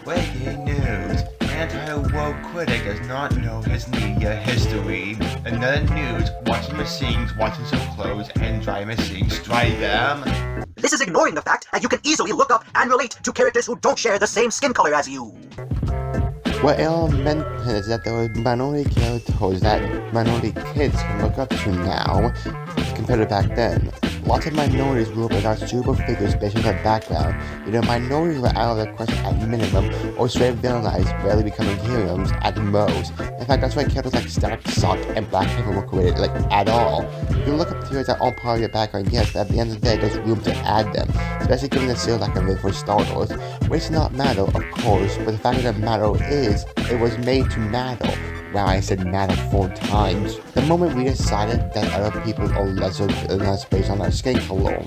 S10: Breaking news. Anti-woke critic does not know his media history. Another news, washing machines, washing some clothes, and dry machines dry them.
S3: This is ignoring the fact that you can easily look up and relate to characters who don't share the same skin color as you.
S1: What ALO meant is that there were minority characters that minority kids can look up to now, compared to back then. Lots of minorities grew up without suitable figures based on their background. Either minorities were out of their question at minimum, or straight villainized, rarely becoming heroes at most. In fact, that's why characters like Static sucked and Black Panther were created, like, at all. You can look up heroes that aren't part of your background, yes, but at the end of the day, there's room to add them, especially given the series like a for starters. Which does not matter, of course, but the fact of the matter is, it was made to matter. Wow, I said matter 4 times. The moment we decided that other people are lesser than us based on our skin color,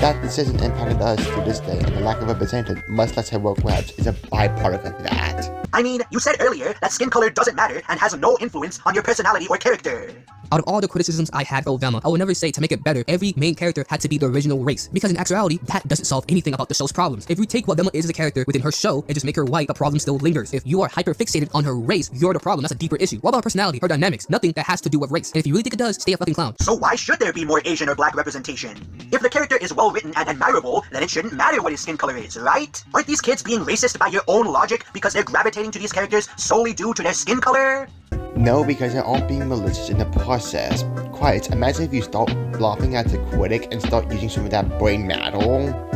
S1: that decision impacted us to this day, and the lack of representation, much less heroic webs, is a byproduct of that.
S3: I mean, you said earlier that skin color doesn't matter and has no influence on your personality or character.
S2: Out of all the criticisms I had for Velma, I would never say to make it better, every main character had to be the original race. Because in actuality, that doesn't solve anything about the show's problems. If you take what Velma is as a character within her show and just make her white, the problem still lingers. If you are hyper-fixated on her race, you're the problem. That's a deeper issue. What about her personality, her dynamics? Nothing that has to do with race. And if you really think it does, stay a fucking clown.
S3: So why should there be more Asian or black representation? If the character is well written and admirable, then it shouldn't matter what his skin color is, right? Aren't these kids being racist by your own logic because they're gravitating to these characters solely due to their skin color?
S1: No, because they aren't being malicious in the process. Quite, imagine if you start laughing at the critic and start using some of that brain matter.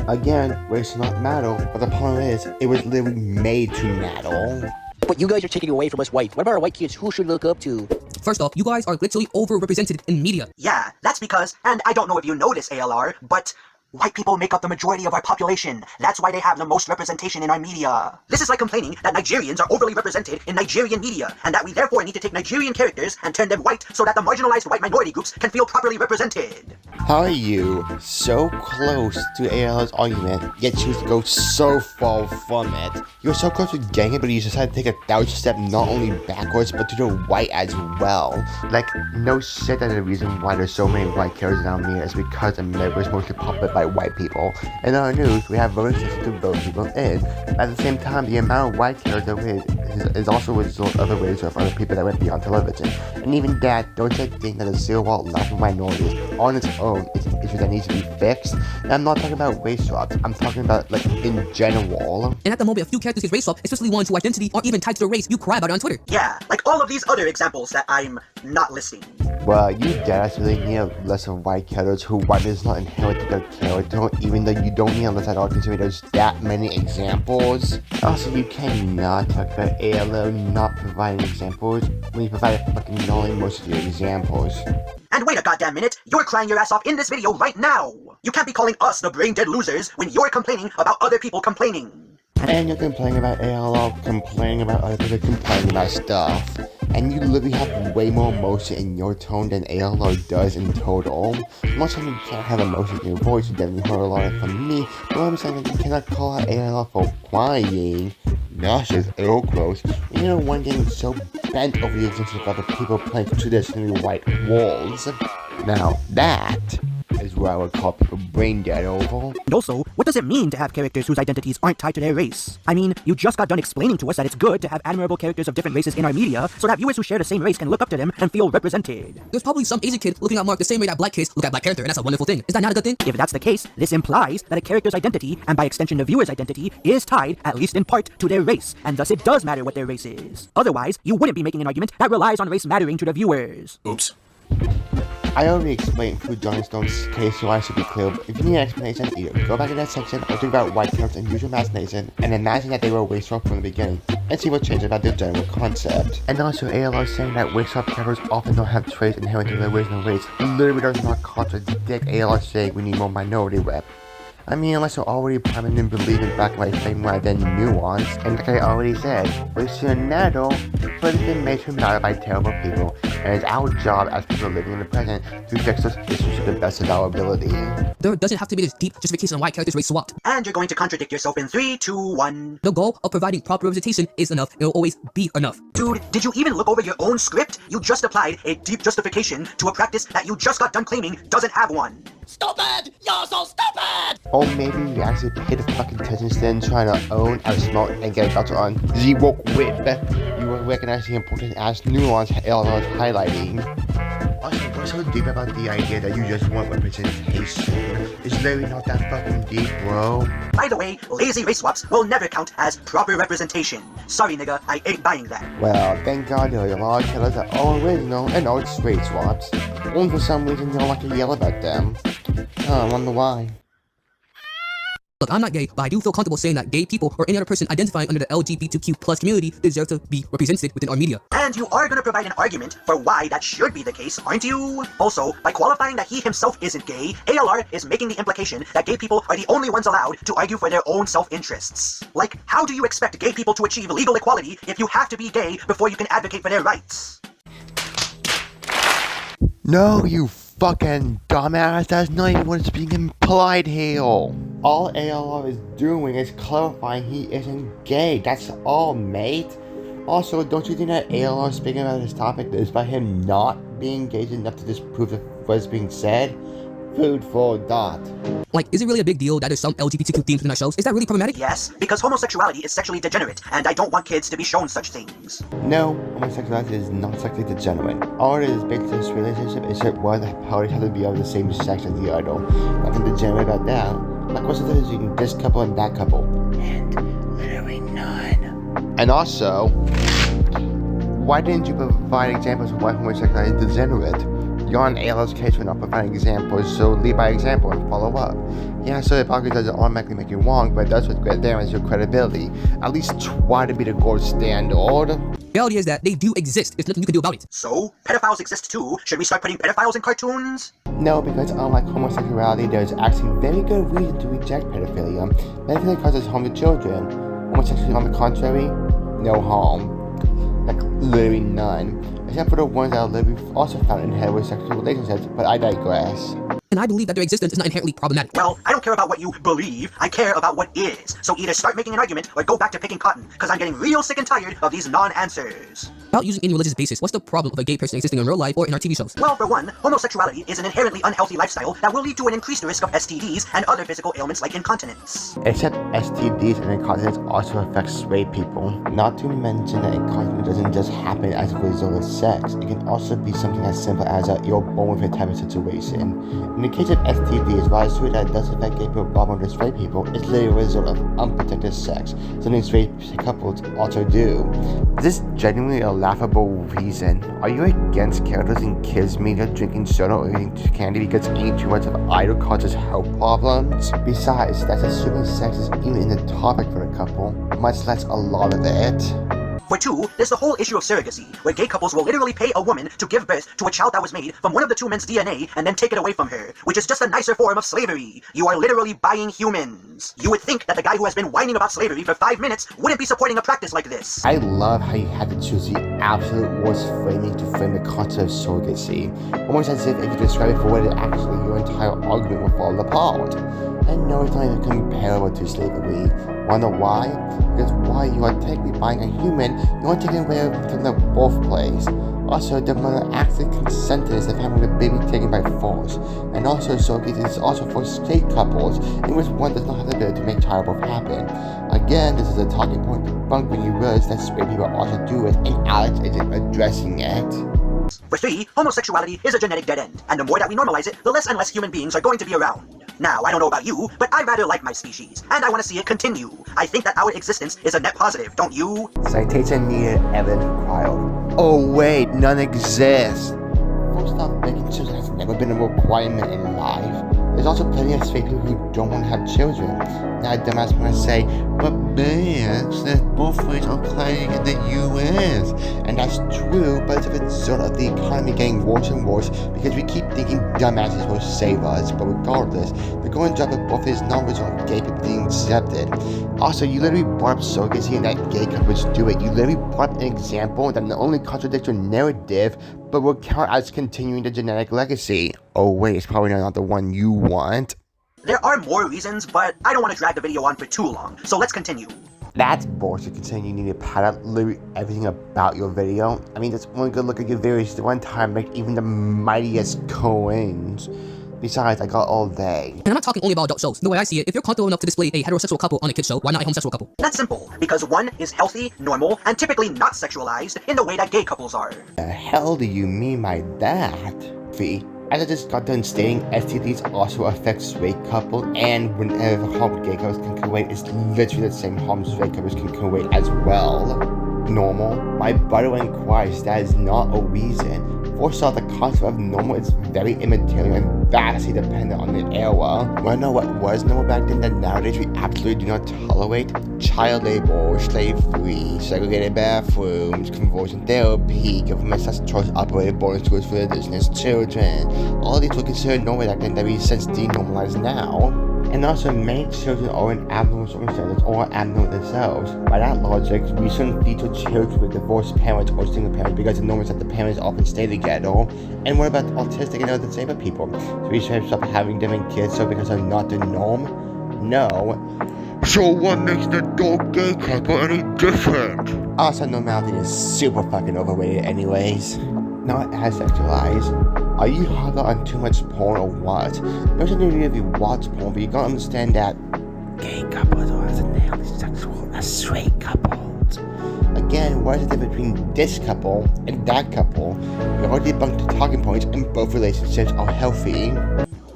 S1: Again, race does not matter, but the problem is, it was literally made to matter.
S7: But you guys are taking away from us white. What about our white kids? Who should look up to?
S2: First off, you guys are literally overrepresented in media.
S3: Yeah, that's because, and I don't know if you know this, ALR, but white people make up the majority of our population. That's why they have the most representation in our media. This is like complaining that Nigerians are overly represented in Nigerian media, and that we therefore need to take Nigerian characters and turn them white so that the marginalized white minority groups can feel properly represented.
S1: How are you so close to AL's argument, yet choose to go so far from it? You're so close to getting it, but you decided to take a 1,000 step not only backwards, but to the right as well. Like, no shit that the reason why there's so many white characters around me is because America is mostly populated by white people. In our news, we have voting systems to vote people in. At the same time, the amount of white characters there is also a result of the race of other people that went beyond television. And even that, don't you think that a zero-wall lack of minorities on its own is an issue that needs to be fixed? And I'm not talking about race swaps, I'm talking about, like, in general.
S2: And at the moment, a few characters get race swap, especially ones whose identity aren't even tied to the race, you cry about it on Twitter.
S3: Yeah, like all of these other examples that I'm not listing.
S1: Well, you deadass really need a list of white characters who white does not inherit their character, even though you don't need a list at all considering there's that many examples. Also, you cannot talk about ALO not providing examples when you provide fucking knowing most of your examples.
S3: And wait a goddamn minute, you're crying your ass off in this video right now! You can't be calling us the brain-dead losers when you're complaining about other people complaining.
S1: And you're complaining about ALO, complaining about other people complaining about stuff. And you literally have way more emotion in your tone than ALO does in total. Most time you can't have emotion in your voice, you definitely heard a lot of it from me, but I'm saying that you cannot call out ALO for crying. That's just ill gross. You know, one getting so bent over the existence of other people playing traditionally white walls. Now, that is what I would call people brain dead over.
S5: And also, what does it mean to have characters whose identities aren't tied to their race? I mean, you just got done explaining to us that it's good to have admirable characters of different races in our media, so that viewers who share the same race can look up to them and feel represented.
S2: There's probably some Asian kid looking at Mark the same way that black kids look at black character, and that's a wonderful thing. Is that not a good thing?
S5: If that's the case, this implies that a character's identity, and by extension the viewer's identity, is tied, at least in part, to their race, and thus it does matter what their race is. Otherwise, you wouldn't be making an argument that relies on race mattering to the viewers.
S8: Oops.
S1: I already explained through Johnny Stone's case, so I should be clear, but if you need an explanation, either go back to that section or think about white characters and use your imagination, and imagine that they were race swap from the beginning, and see what changed about their general concept. And also, ALO saying that race swap characters often don't have traits inherent in their original race literally does not contradict ALO saying we need more minority rep. I mean, unless you're already prominent and believe in black and white fame rather than nuance, and like I already said, race shenanigans has been made to matter by terrible people, and it's our job as people living in the present to fix those issues to the best of our ability.
S2: There doesn't have to be this deep justification on why characters race swapped.
S3: And you're going to contradict yourself in 3, 2, 1.
S2: The goal of providing proper representation is enough, and it will always be enough.
S3: Dude, did you even look over your own script? You just applied a deep justification to a practice that you just got done claiming doesn't have one.
S7: Stupid! You're so stupid!
S1: Or maybe you actually paid the fucking attention stand trying to own, outsmart, and get a doctor on zero whip. You will recognize the importance as nuance ALO is highlighting. Also, what's so deep about the idea that you just want representation? It's literally not that fucking deep, bro.
S3: By the way, lazy race swaps will never count as proper representation. Sorry nigga, I ain't buying that.
S1: Well, thank God there are a lot of killers that are original and are straight swaps. Only for some reason you don't like to yell about them. I wonder why.
S2: Look, I'm not gay, but I do feel comfortable saying that gay people or any other person identifying under the LGBTQ+ community deserve to be represented within our media.
S3: And you are going to provide an argument for why that should be the case, aren't you? Also, by qualifying that he himself isn't gay, ALR is making the implication that gay people are the only ones allowed to argue for their own self-interests. Like, how do you expect gay people to achieve legal equality if you have to be gay before you can advocate for their rights?
S1: No, you fucking dumbass, that's not even what's being implied here. All ALR is doing is clarifying he isn't gay, that's all, mate. Also, don't you think that ALR speaking about this topic is by him not being engaged enough to disprove what's being said? Food for thought.
S2: Like, is it really a big deal that there's some LGBTQ themes within our shows? Is that really problematic?
S3: Yes, because homosexuality is sexually degenerate, and I don't want kids to be shown such things.
S1: No, homosexuality is not sexually degenerate. All it is based on this relationship is that one of the parties has to be of the same sex as the other. Nothing degenerate about that. Like, what's the difference between this couple and that couple? And literally none. And also, why didn't you provide examples of why homosexuality is degenerate? You're on ALO's case for not providing examples, so lead by example and follow up. Yeah, so hypocrisy doesn't automatically make you wrong, but it does with great damage your credibility. At least try to be the gold standard.
S2: The reality is that they do exist. There's nothing you can do about it.
S3: So, pedophiles exist too? Should we start putting pedophiles in cartoons?
S1: No, because unlike homosexuality, there's actually very good reason to reject pedophilia. Pedophilia causes harm to children. Homosexuality, on the contrary, no harm. Like, literally none. Except for the ones that are literally also found in heterosexual relationships, but I digress.
S2: And I believe that their existence is not inherently problematic.
S3: Well, I don't care about what you believe, I care about what is. So either start making an argument or go back to picking cotton, because I'm getting real sick and tired of these non-answers.
S2: Without using any religious basis, what's the problem of a gay person existing in real life or in our TV shows?
S3: Well, for one, homosexuality is an inherently unhealthy lifestyle that will lead to an increased risk of STDs and other physical ailments like incontinence.
S1: Except STDs and incontinence also affect straight people. Not to mention that incontinence doesn't just does happen as a result of sex. It can also be something as simple as you're born with a type of situation. In the case of STDs, while it's true that it does affect gay people more than straight people, it's literally a result of unprotected sex, something straight couples also do. Is this genuinely a laughable reason? Are you against characters in kids media drinking soda or eating candy because eating too much of either causes health problems? Besides, that's assuming sex is even in the topic for the couple, much less a lot of it.
S3: For two, there's the whole issue of surrogacy, where gay couples will literally pay a woman to give birth to a child that was made from one of the two men's DNA and then take it away from her, which is just a nicer form of slavery. You are literally buying humans. You would think that the guy who has been whining about slavery for 5 minutes wouldn't be supporting a practice like this.
S1: I love how you had to choose the absolute worst framing to frame the concept of surrogacy, almost as if you describe it for what it actually, your entire argument will fall apart. And no, it's not even comparable to slavery. Wanna know why? Because while you are technically buying a human, you are taking away from the birthplace. Also, the mother actually consented to having the baby taken by force. And also, surrogacy is also for straight couples, in which one does not have the ability to make childbirth happen. Again, this is a talking point debunked when you realize that straight people also do it, and Alex isn't addressing it.
S3: For three, homosexuality is a genetic dead end, and the more that we normalize it, the less and less human beings are going to be around. Now, I don't know about you, but I rather like my species, and I want to see it continue. I think that our existence is a net positive, don't you?
S1: Citation needed, evidence required. Oh wait, none exist. First off, making children has never been a requirement in life. There's also plenty of straight people who don't want to have children. Now a dumbass might say, but bitch, there's birth rates are climbing in the US. And that's true, but it's a result of the economy getting worse and worse because we keep thinking dumbasses will save us. But regardless, the going drop of both is not a result of gay people being accepted. Also, you literally brought up surrogacy and that gay couples do it. You literally brought up an example that not only contradicts your narrative, but will count as continuing the genetic legacy. Oh wait, it's probably not the one you want.
S3: There are more reasons, but I don't want to drag the video on for too long, so let's continue.
S1: That's bullshit considering you need to pad out literally everything about your video. I mean, that's one good look at your videos the one time make even the mightiest coins. Besides, I got all day.
S2: And I'm not talking only about adult shows. The way I see it, if you're comfortable enough to display a heterosexual couple on a kid's show, why not a homosexual couple?
S3: That's simple, because one is healthy, normal, and typically not sexualized in the way that gay couples are.
S1: The hell do you mean by that? Fee. As I just got done stating, STDs also affect straight couples, and whenever harm gay couples can convey, it's literally the same harm straight couples can convey as well. Normal? My brother inquires, that is not a reason. First off, the concept of normal is very immaterial and vastly dependent on the era. Wanna know what was normal back then that nowadays we absolutely do not tolerate? Child labor, slavery, segregated bathrooms, conversion therapy, government choice operated boarding schools for indigenous children. All of these were considered normal back then that we since denormalized now. And also, many children are in abnormal circumstances or abnormal themselves. By that logic, we shouldn't feature children with divorced parents or single parents because the norm is that the parents often stay together. And what about autistic and other disabled people? So we should stop having them in kids so because they're not the norm? No. So what makes the adult gay couple any different? Also, normality is super fucking overrated anyways. Not as sexualized. Are you hung up on too much porn or what? There's a need if you watch porn, but you gotta understand that gay couples are as inherently sexual as straight couples. Again, what is the difference between this couple and that couple? We already debunked the talking points and both relationships are healthy.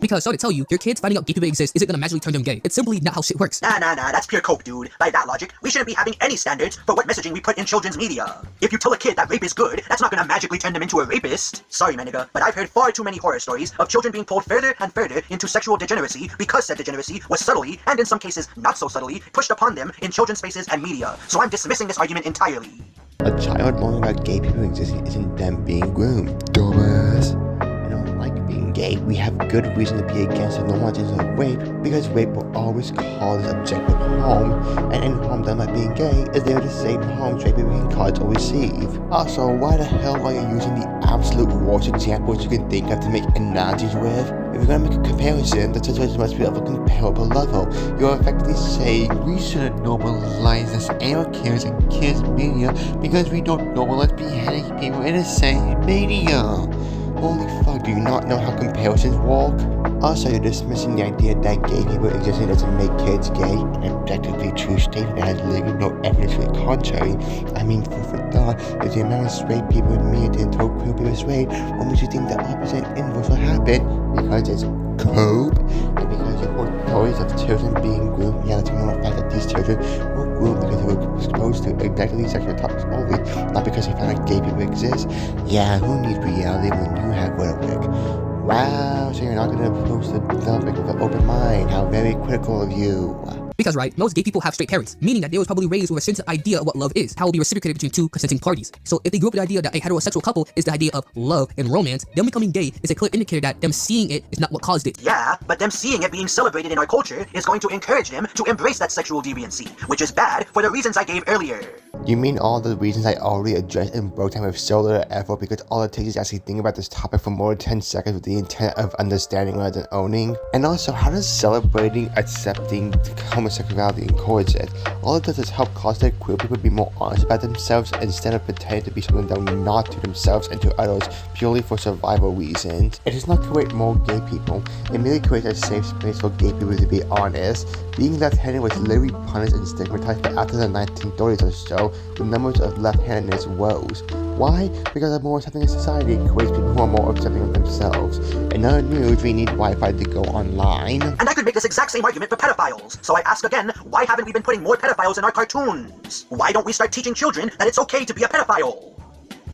S2: Because, sorry to tell you, your kids finding out gay people exist isn't gonna magically turn them gay. It's simply not how shit works.
S3: Nah, that's pure coke, dude. By that logic, we shouldn't be having any standards for what messaging we put in children's media. If you tell a kid that rape is good, that's not gonna magically turn them into a rapist. Sorry, my nigga, but I've heard far too many horror stories of children being pulled further and further into sexual degeneracy because said degeneracy was subtly, and in some cases not so subtly, pushed upon them in children's spaces and media. So I'm dismissing this argument entirely.
S1: A child learning about gay people existing isn't them being groomed, dumbass. Gay, we have good reason to be against the normalization of rape because rape will always cause objective harm, and any harm done by being gay is there the same harm straight people can cause or receive. Also, why the hell are you using the absolute worst examples you can think of to make analogies with? If you're gonna make a comparison, the situation must be of a comparable level. You're effectively saying we shouldn't normalize this anal cares and kids media because we don't normalize beheading people in the same media. Holy fuck, do you not know how comparisons work? Also, you're dismissing the idea that gay people existing doesn't make kids gay, an objectively true statement that has literally no evidence to the contrary. I mean, food for thought is the amount of straight people in media didn't throw queer people straight, what makes you think the opposite inverse will happen? Because it's cope, and because you hold stories of children being groomed, yeah, let's ignore the fact that these children were groomed because they were exposed to exactly sexual topics only, not because they found out gay people exist. Yeah, who needs reality when you have rhetoric? Wow, so you're not going to approach the topic with an open mind. How very critical of you.
S2: Because, right, most gay people have straight parents, meaning that they was probably raised with a certain idea of what love is, how it will be reciprocated between two consenting parties. So if they grew up with the idea that a heterosexual couple is the idea of love and romance, them becoming gay is a clear indicator that them seeing it is not what caused it.
S3: Yeah, but them seeing it being celebrated in our culture is going to encourage them to embrace that sexual deviancy, which is bad for the reasons I gave earlier.
S1: You mean all the reasons I already addressed in broke time with so little effort, because all it takes is actually thinking about this topic for more than 10 seconds with the intent of understanding rather than owning? And also, how does celebrating, accepting homosexuality encourage it? All it does is help cause that queer people be more honest about themselves instead of pretending to be something they're not to themselves and to others purely for survival reasons. It does not create more gay people, it merely creates a safe space for gay people to be honest. Being left-handed was literally punished and stigmatized, but after the 1930s or so, the numbers of left-handedness rose. Why? Because a more accepting society creates people who are more accepting of themselves. In other news, we need Wi-Fi to go online.
S3: And I could make this exact same argument for pedophiles. So I ask again, why haven't we been putting more pedophiles in our cartoons? Why don't we start teaching children that it's okay to be a pedophile?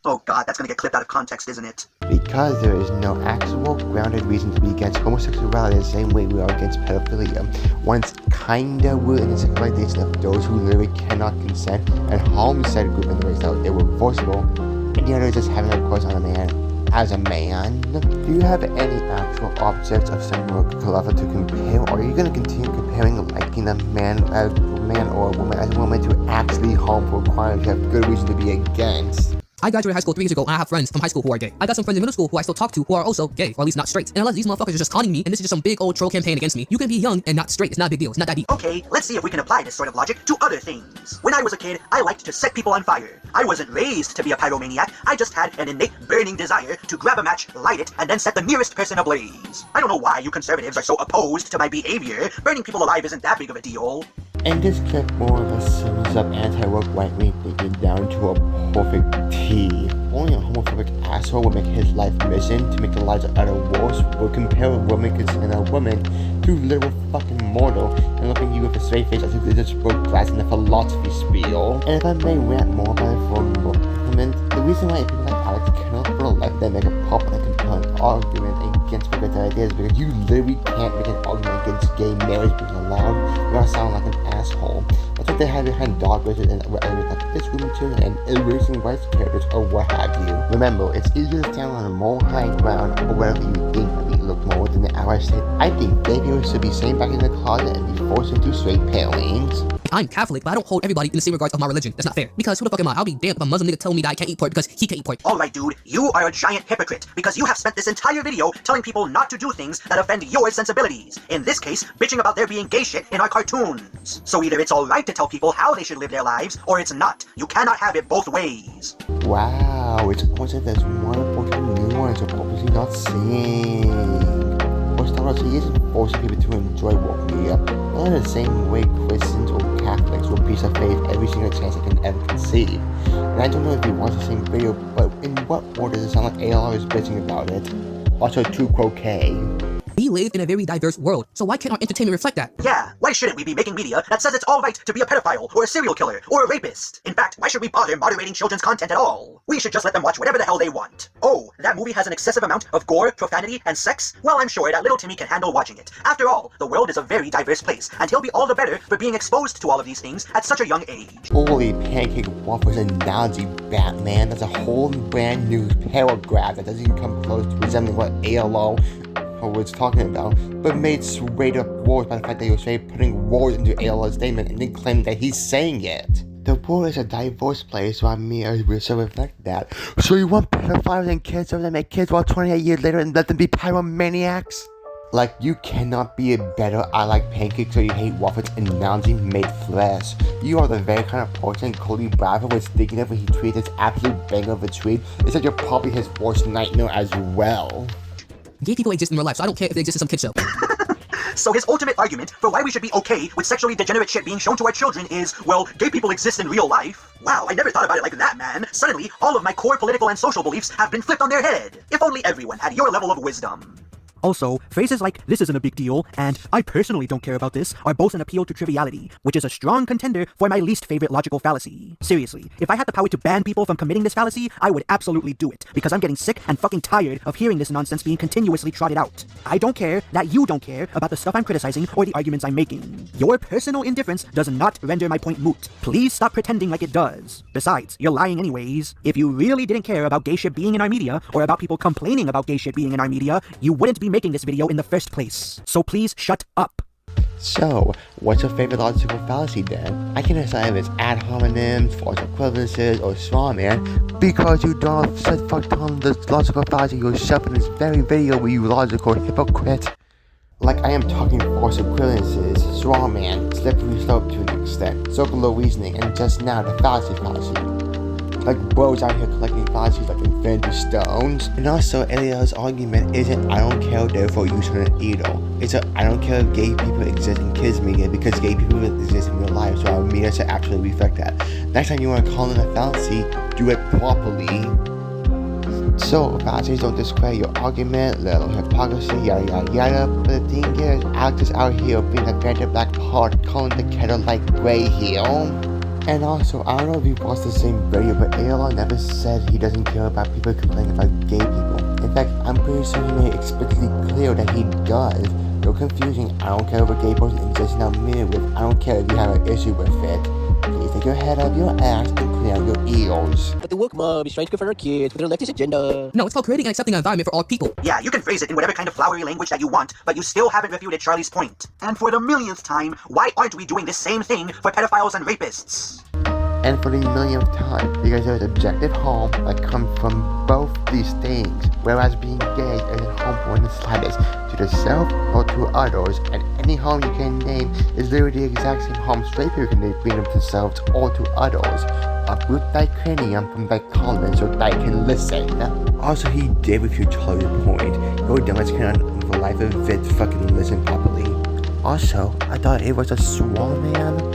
S3: Oh god, that's gonna get clipped out of context, isn't it?
S1: Because there is no actual grounded reason to be against homosexuality the same way we are against pedophilia. One's kinda rooted in the sexualization of those who literally cannot consent and harm said group in the ways that are irreversible, and the other is just having a crush on a man as a man. Do you have any actual objects of similar clever to compare, or are you gonna continue comparing liking a man as a man or a woman as a woman to actually harmful crimes you have good reason to be against?
S2: I graduated high school 3 years ago and I have friends from high school who are gay. I got some friends in middle school who I still talk to who are also gay, or at least not straight. And unless these motherfuckers are just conning me and this is just some big old troll campaign against me, you can be young and not straight. It's not a big deal. It's not that deep.
S3: Okay, let's see if we can apply this sort of logic to other things. When I was a kid, I liked to set people on fire. I wasn't raised to be a pyromaniac. I just had an innate burning desire to grab a match, light it, and then set the nearest person ablaze. I don't know why you conservatives are so opposed to my behavior. Burning people alive isn't that big of a deal.
S1: And this clip more or less sums up anti-woke right-wing thinking down to a perfect T. Only a homophobic asshole would make his life mission to make the lives of other worse, would compare a woman considering a woman to literal fucking mortal and look at you with a straight face as if they just broke glass in a philosophy spiel. And if I may rant more about it for a moment, the reason why people like Alex cannot for the left then make a popular and compelling argument against progressive ideas is because you literally can't make an argument against gay marriage being allowed without sounding like an asshole. That's what they had behind dog races and elements like this room material and erasing rights characters or what have you. Remember, it's easier to stand on a more high ground or wherever you think that we look more than the hour said. I think gay people should be sent back in the closet and be forced into straight pairings.
S2: I'm Catholic, but I don't hold everybody in the same regards of my religion. That's not fair. Because who the fuck am I? I'll be damned if a Muslim nigga tell me that I can't eat pork because he can't eat pork.
S3: Alright dude, you are a giant hypocrite because you have spent this entire video telling people not to do things that offend your sensibilities. In this case, bitching about there being gay shit in our cartoons. So either it's alright to tell people how they should live their lives, or it's not. You cannot have it both ways.
S1: Wow, it's almost like there's one important nuance you're purposely not seeing. For starters, he isn't forcing people to enjoy woke media, not in the same way Christians or Catholics will piece of faith every single chance they can ever conceive. And I don't know if he wants the same video, but in what order does it sound like ALR is bitching about it? Also, to croquet.
S2: We live in a very diverse world, so why can't our entertainment reflect that?
S3: Yeah, why shouldn't we be making media that says it's alright to be a pedophile, or a serial killer, or a rapist? In fact, why should we bother moderating children's content at all? We should just let them watch whatever the hell they want. Oh, that movie has an excessive amount of gore, profanity, and sex? Well, I'm sure that little Timmy can handle watching it. After all, the world is a very diverse place, and he'll be all the better for being exposed to all of these things at such a young age.
S1: Holy pancake waffles analogy, Batman. That's a whole brand new paragraph that doesn't even come close to resembling what ALO was talking about, but made straight up words by the fact that he was straight putting words into ALO's statement and then claiming that he's saying it. The world is a diverse place, so I mean, we should reflect that. So you want pedophiles and kids so they make kids while 28 years later and let them be pyromaniacs? Like, you cannot be a better I like pancakes or you hate waffles analogy made flesh. You are the very kind of person Cody Bravo was thinking of when he tweeted this absolute banger of a tweet. It's that you're probably his worst nightmare as well.
S2: Gay people exist in real life, so I don't care if they exist in some kid show.
S3: So his ultimate argument for why we should be okay with sexually degenerate shit being shown to our children is, well, gay people exist in real life. Wow, I never thought about it like that, man. Suddenly, all of my core political and social beliefs have been flipped on their head. If only everyone had your level of wisdom.
S5: Also, phrases like, this isn't a big deal, and I personally don't care about this, are both an appeal to triviality, which is a strong contender for my least favorite logical fallacy. Seriously, if I had the power to ban people from committing this fallacy, I would absolutely do it, because I'm getting sick and fucking tired of hearing this nonsense being continuously trotted out. I don't care that you don't care about the stuff I'm criticizing or the arguments I'm making. Your personal indifference does not render my point moot. Please stop pretending like it does. Besides, you're lying anyways. If you really didn't care about gay shit being in our media, or about people complaining about gay shit being in our media, you wouldn't be making this video in the first place. So please shut up.
S1: So, what's your favorite logical fallacy then? I can decide if it's ad hominems, false equivalences, or strawman, because you don't have said fuck on the logical fallacy yourself in this very video, you logical hypocrite. Like, I am talking false equivalences, strawman, slippery slope to an extent, circular reasoning, and just now the fallacy. Like bros out here collecting fallacies like infinity stones. And also, Elia's argument isn't I don't care therefore you shouldn't either. It's a I don't care if gay people exist in kids media because gay people exist in real life, so our media should actually reflect that. Next time you want to call in a fallacy, do it properly. So, fallacies don't discredit your argument, little hypocrisy, yada yada yada. But the thing is, Alex is out here being a very black part, calling the kettle like gray here. And also, I don't know if you watched the same video, but ALR never said he doesn't care about people complaining about gay people. In fact, I'm pretty sure he made it explicitly clear that he does. You're confusing I don't care if a gay person exists in our media with I don't care if you have an issue with it. Please take your head out of your ass and clean out your ears.
S7: But the woke mob is trying to confront our kids with their leftist agenda.
S2: No, it's called creating and accepting an environment for all people.
S3: Yeah, you can phrase it in whatever kind of flowery language that you want, but you still haven't refuted Charlie's point. And for the millionth time, why aren't we doing this same thing for pedophiles and rapists?
S1: And for the millionth time, because there's objective harm that comes from both these things, whereas being gay isn't harmful in the slightest to the self or to others, and any harm you can name is literally the exact same harm straight people can bring themselves or to others. Uproot thy cranium from thy colon so thy can listen. Also, he did refute Charlie's point. Your dumbass cannot for the life of it fucking listen properly. Also, I thought it was a swan man.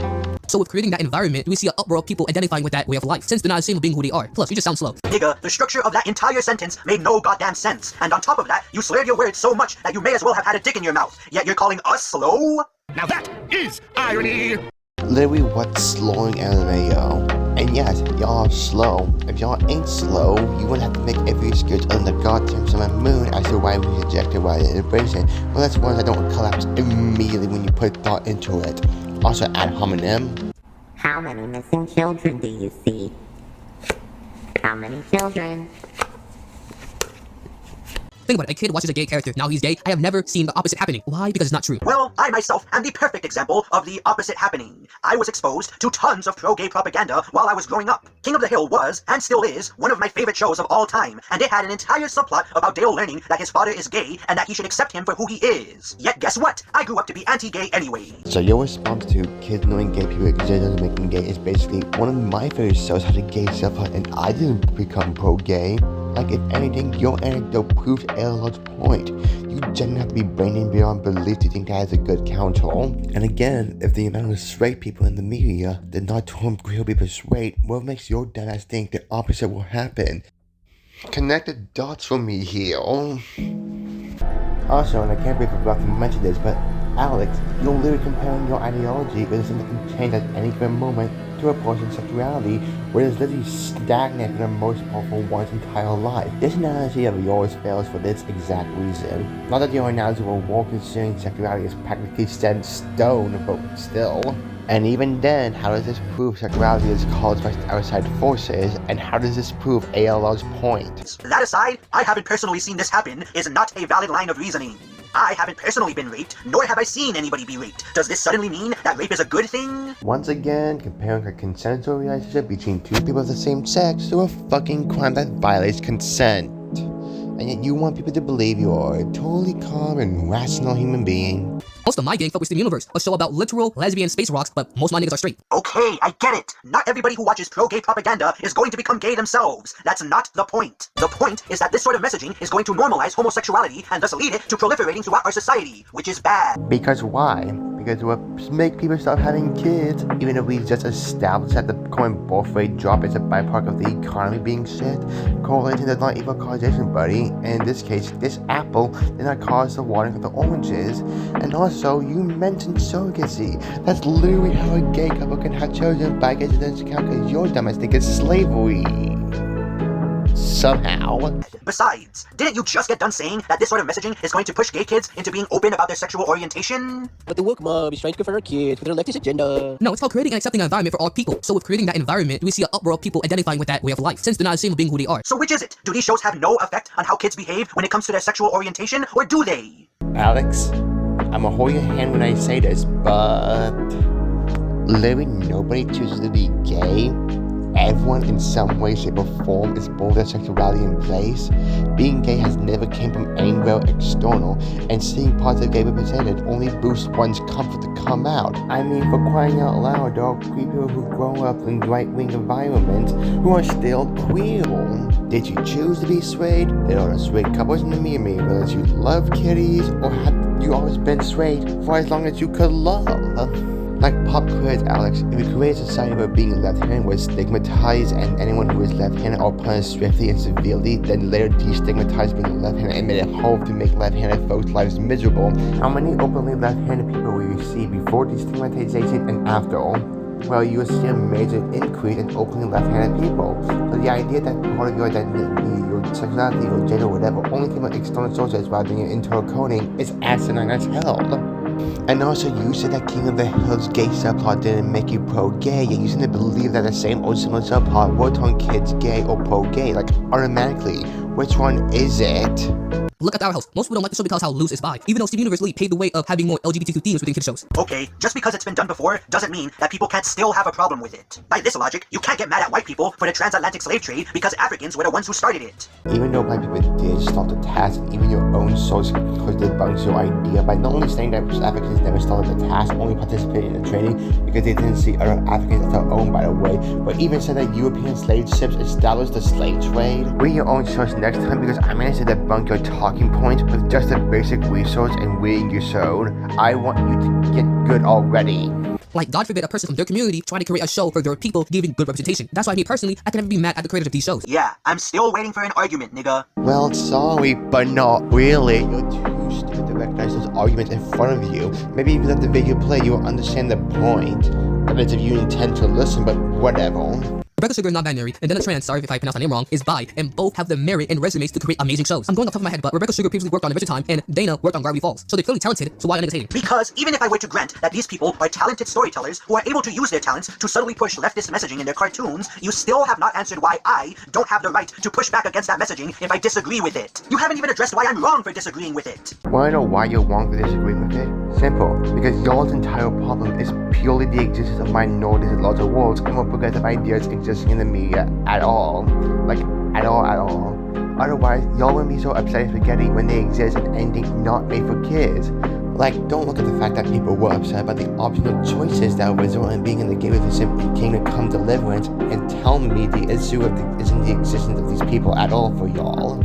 S2: So with creating that environment, we see an uproar of people identifying with that way of life, since they're not ashamed of being who they are. Plus, you just sound slow.
S3: Nigga, the structure of that entire sentence made no goddamn sense. And on top of that, you slurred your words so much that you may as well have had a dick in your mouth. Yet you're calling us slow?
S9: Now that is irony!
S1: Literally, what's slowing anime, yo? And yes, y'all are slow. If y'all ain't slow, you wouldn't have to make every excuse other than the goddamn sun and moon as to why we rejected, why they embrace it. Well, that's one that don't collapse immediately when you put thought into it. Also, ad hominem.
S11: How many missing children do you see? How many children?
S2: Think about it, a kid watches a gay character, now he's gay. I have never seen the opposite happening. Why? Because it's not true.
S3: Well, I myself am the perfect example of the opposite happening. I was exposed to tons of pro-gay propaganda while I was growing up. King of the Hill was, and still is, one of my favorite shows of all time, and it had an entire subplot about Dale learning that his father is gay and that he should accept him for who he is. Yet guess what? I grew up to be anti-gay anyway.
S1: So your response to kids knowing gay people exist doesn't make them gay is basically one of my favorite shows had a gay subplot and I didn't become pro-gay. Like, if anything, your anecdote proves Elrod's point. You genuinely have to be brainy beyond belief to think that is a good counter. And again, if the amount of straight people in the media did not term queer people straight, what makes your dumbass think the opposite will happen? Connect the dots for me here. Also, and I can't believe I forgot to mention this, but Alex, you're literally comparing your ideology with something that can change at any given moment to a person's sexuality, where it's literally stagnant for the most part for one's entire life. This analogy of yours fails for this exact reason. Not that your analogy will work considering sexuality is practically set in stone, but still. And even then, how does this prove sexuality is caused by outside forces, and how does this prove ALR's point?
S3: That aside, I haven't personally seen this happen is not a valid line of reasoning. I haven't personally been raped, nor have I seen anybody be raped. Does this suddenly mean that rape is a good thing?
S1: Once again, comparing a consensual relationship between two people of the same sex to a fucking crime that violates consent. and yet you want people to believe you are a totally calm and rational human being.
S2: Most of my gang fuck with Steam Universe, a show about literal lesbian space rocks, but most of my niggas are straight.
S3: Okay, I get it. Not everybody who watches pro-gay propaganda is going to become gay themselves. That's not the point. The point is that this sort of messaging is going to normalize homosexuality and thus lead it to proliferating throughout our society, which is bad.
S1: Because why? Because it will make people stop having kids, even if we just established that the common birth rate drop is a byproduct of the economy being shit. Correlation does not equal causation, buddy. And in this case, this apple did not cause the watering of the oranges. And also, you mentioned surrogacy. That's literally how a gay couple can have children by getting them to count because your domestic is slavery. Somehow.
S3: Besides, didn't you just get done saying that this sort of messaging is going to push gay kids into being open about their sexual orientation?
S7: But the woke mob is trying to convert our kids with their leftist agenda.
S2: No, it's called creating and accepting an environment for all people. So with creating that environment, we see an uproar of people identifying with that way of life, since they're not ashamed of being who they are.
S3: So which is it? Do these shows have no effect on how kids behave when it comes to their sexual orientation, or do they?
S1: Alex, I'ma hold your hand when I say this, but literally nobody chooses to be gay. Everyone in some way, shape, or form is born with their sexuality in place. Being gay has never came from anywhere external, and seeing parts of gay represented only boosts one's comfort to come out. I mean, for crying out loud, there are queer people who grow up in right-wing environments who are still queer. Did you choose to be straight? There are straight couples in the meme, whether you love kitties or have you always been straight for as long as you could love. Like pop quiz, Alex, if we create a society where being left-handed was stigmatized and anyone who is left-handed are punished swiftly and severely, then later destigmatized being left-handed and made it hard to make left-handed folks' lives miserable, how many openly left-handed people will you see before destigmatization and after? Well, you will see a major increase in openly left-handed people. So the idea that part of your identity, your sexuality, or gender, or whatever, only came from external sources rather than your internal coding is asinine as hell. And also, you said that King of the Hill's gay subplot didn't make you pro-gay, yet you seem to believe that the same or similar subplot would turn kids gay or pro-gay, like, automatically. Which one is it?
S2: Look at our house. Most people don't like the show because how loose is bi, even though Steam Universe really paved the way of having more LGBTQ themes within kids shows.
S3: Okay, just because it's been done before doesn't mean that people can't still have a problem with it. By this logic, you can't get mad at white people for the transatlantic slave trade because Africans were the ones who started it.
S1: Even though black people did start the task, and even your own source could debunk your idea by not only saying that Africans never started the task, only participated in the training because they didn't see other Africans as their own, by the way, but even said that European slave ships established the slave trade. Read your own source next time because I managed to debunk your talking point with just a basic resource and reading your code. I want you to get good already.
S2: Like, God forbid a person from their community trying to create a show for their people giving good representation. That's why me personally, I can never be mad at the creators of these shows.
S3: Yeah, I'm still waiting for an argument, nigga.
S1: Well, sorry, but not really. You're too stupid to recognize those arguments in front of you. Maybe if you let the video play, you'll understand the point. That is if you intend to listen, but whatever.
S2: Rebecca Sugar is non-binary, and Dana Trans, sorry if I pronounced my name wrong, is bi, and both have the merit and resumes to create amazing shows. I'm going off the top of my head, but Rebecca Sugar previously worked on Adventure Time, and Dana worked on Gravity Falls. So they're clearly talented, so why are niggas hating?
S3: Because even if I were to grant that these people are talented storytellers who are able to use their talents to subtly push leftist messaging in their cartoons, you still have not answered why I don't have the right to push back against that messaging if I disagree with it. You haven't even addressed why I'm wrong for disagreeing with it.
S1: Wanna know why you're wrong for disagreeing with it? Simple, because y'all's entire problem is purely the existence of minorities in larger worlds and more progressive ideas existing in the media at all. Like, at all. Otherwise, y'all wouldn't be so upset at spaghetti when they exist in anything not made for kids. Like, don't look at the fact that people were upset about the optional choices that result in being in the game with the simple Kingdom Come deliverance and tell me the issue isn't the existence of these people at all for y'all.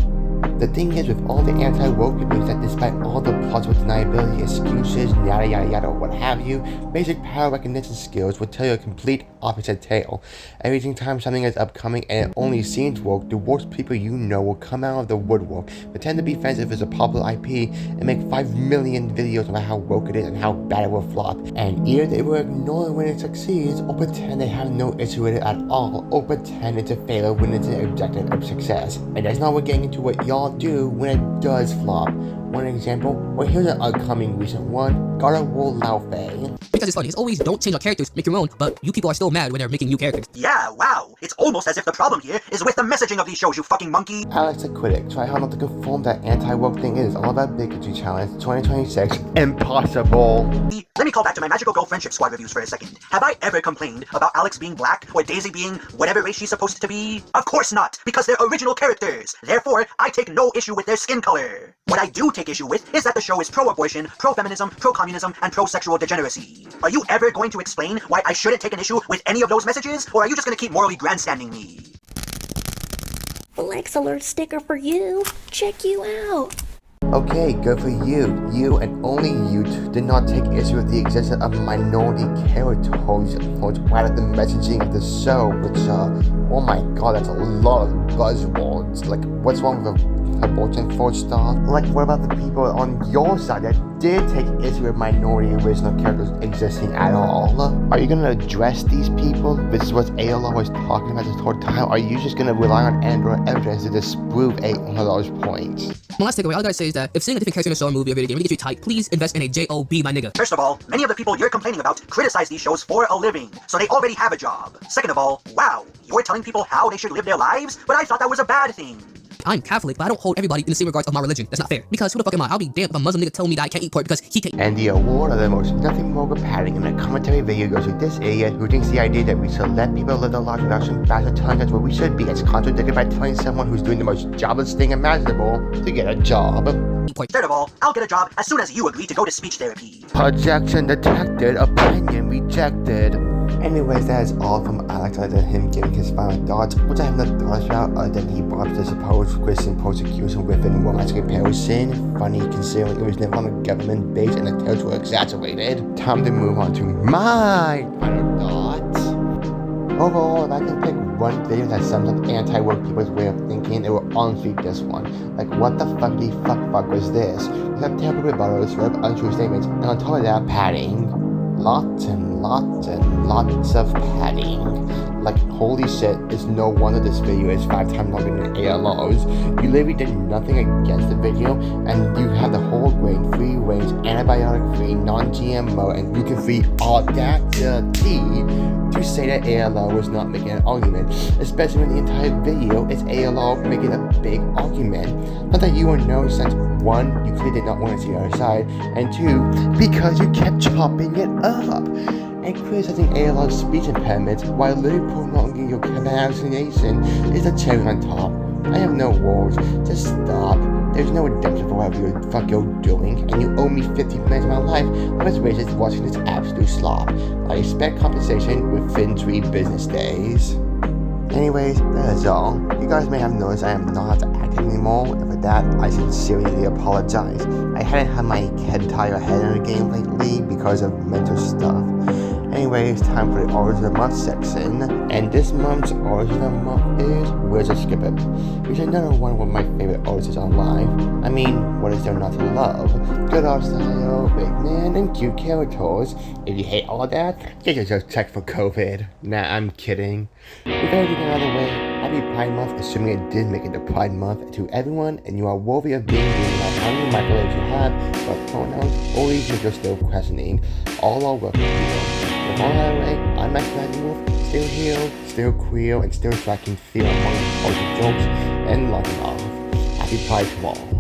S1: The thing is with all the anti-woke people is that despite all the plausible deniability, excuses, yada yada yada, what have you, basic power recognition skills will tell you a complete opposite tale. Every time something is upcoming and it only seems woke, the worst people you know will come out of the woodwork, pretend to be fans if it's a popular IP, and make 5 million videos about how woke it is and how bad it will flop. And either they will ignore it when it succeeds, or pretend they have no issue with it at all, or pretend it's a failure when it's an objective of success. And that's not what getting into what y'all do when it does flop. One example, well here's an upcoming recent one, God of War Lao Fei.
S2: Because it's funny, it's always don't change our characters, make your own, but you people are still mad when they're making new characters.
S3: Yeah, wow. It's almost as if the problem here is with the messaging of these shows, you fucking monkey.
S1: Alex the Critic, try hard not to conform that anti-woke thing is all about bigotry challenge 2026. Impossible.
S3: Let me call back to my Magical Girl Friendship Squad reviews for a second. Have I ever complained about Alex being black or Daisy being whatever race she's supposed to be? Of course not, because they're original characters. Therefore, I take no issue with their skin color. What I do take issue with is that the show is pro-abortion, pro-feminism, pro-communism, and pro-sexual degeneracy. Are you ever going to explain why I shouldn't take an issue with any of those messages, or are you just gonna keep morally grandstanding me?
S12: Flex alert sticker for you. Check you out.
S1: Okay, good for you. You and only you did not take issue with the existence of minority characters right at the messaging of the show, which, oh my god, that's a lot of buzzwords. Like, what's wrong with abortion for star? Like, what about the people on your side that did take issue with minority original characters existing at all? Are you gonna address these people? This is what ALO was talking about this whole time? Or are you just gonna rely on Android evidence to disprove one of those points?
S2: My last takeaway, all I gotta say is that if seeing a different character in a show, movie, or video game really gets you tight, please invest in a JOB, my nigga.
S3: First of all, many of the people you're complaining about criticize these shows for a living, so they already have a job. Second of all, wow, you're telling people how they should live their lives? But I thought that was a bad thing.
S2: I'm Catholic, but I don't hold everybody in the same regards of my religion. That's not fair. Because who the fuck am I? I'll be damned if a Muslim nigga tell me that I can't eat pork because he can't.
S1: And the award of the most nothing more padding in the commentary video goes to this idiot who thinks the idea that we should let people live their lives without some bastard telling us what we should be is contradicted by telling someone who's doing the most jobless thing imaginable to get a job.
S3: Third of all, I'll get a job as soon as you agree to go to speech therapy.
S1: Projection detected, opinion rejected. Anyways, that is all from Alex other than him giving his final thoughts, which I have no thoughts about other than he brought up the supposed Christian persecution within Roman's comparison. Funny considering it was never on a government base and the tales were exaggerated. Time to move on to my final thoughts. Overall, if I can pick one video that sums up anti-woke people's way of thinking, it will honestly be this one. Like, what the fuckity fuck was this? We have terrible rebuttals, untrue statements, and on top of that, padding. Lots and lots of padding. Like, holy shit, it's no wonder this video is 5 times longer than ALO's. You literally did nothing against the video, and you have the whole grain, free range, antibiotic free, non-GMO, and gluten free audacity to say that ALO was not making an argument, especially when the entire video is ALO making a big argument. Not that you were known since 1, you clearly did not want to see the other side, and 2, because you kept chopping it up and criticizing ALO's speech impairments while literally prolonging your hallucination is a cherry on top. I have no words, just stop. There's no redemption for whatever the fuck you're doing, and you owe me 15 minutes of my life. I was raised watching this absolute slop. I expect compensation within 3 business days. Anyways, that is all. You guys may have noticed I am not acting anymore, and for that, I sincerely apologize. I hadn't had my entire head in the game lately because of mental stuff. Anyways, time for the Orders of the Month section, and this month's Orders of the Month is Rygelskpb, which is another one of my favorite artists online. I mean, what is there not to love? Good art style, big man, and cute characters. If you hate all that, get yourself checked for COVID. Nah, I'm kidding. With everything out of the way, happy Pride Month, assuming it did make it to Pride Month, to everyone, and you are worthy of being here no matter how many microwaves you have, but pronouns, or even if you're still questioning, all are welcome here. With all that away, I'm MaxDragonWolf, still here, still queer, and still striking fear among all the jokes, and logging off. Happy Pride to all.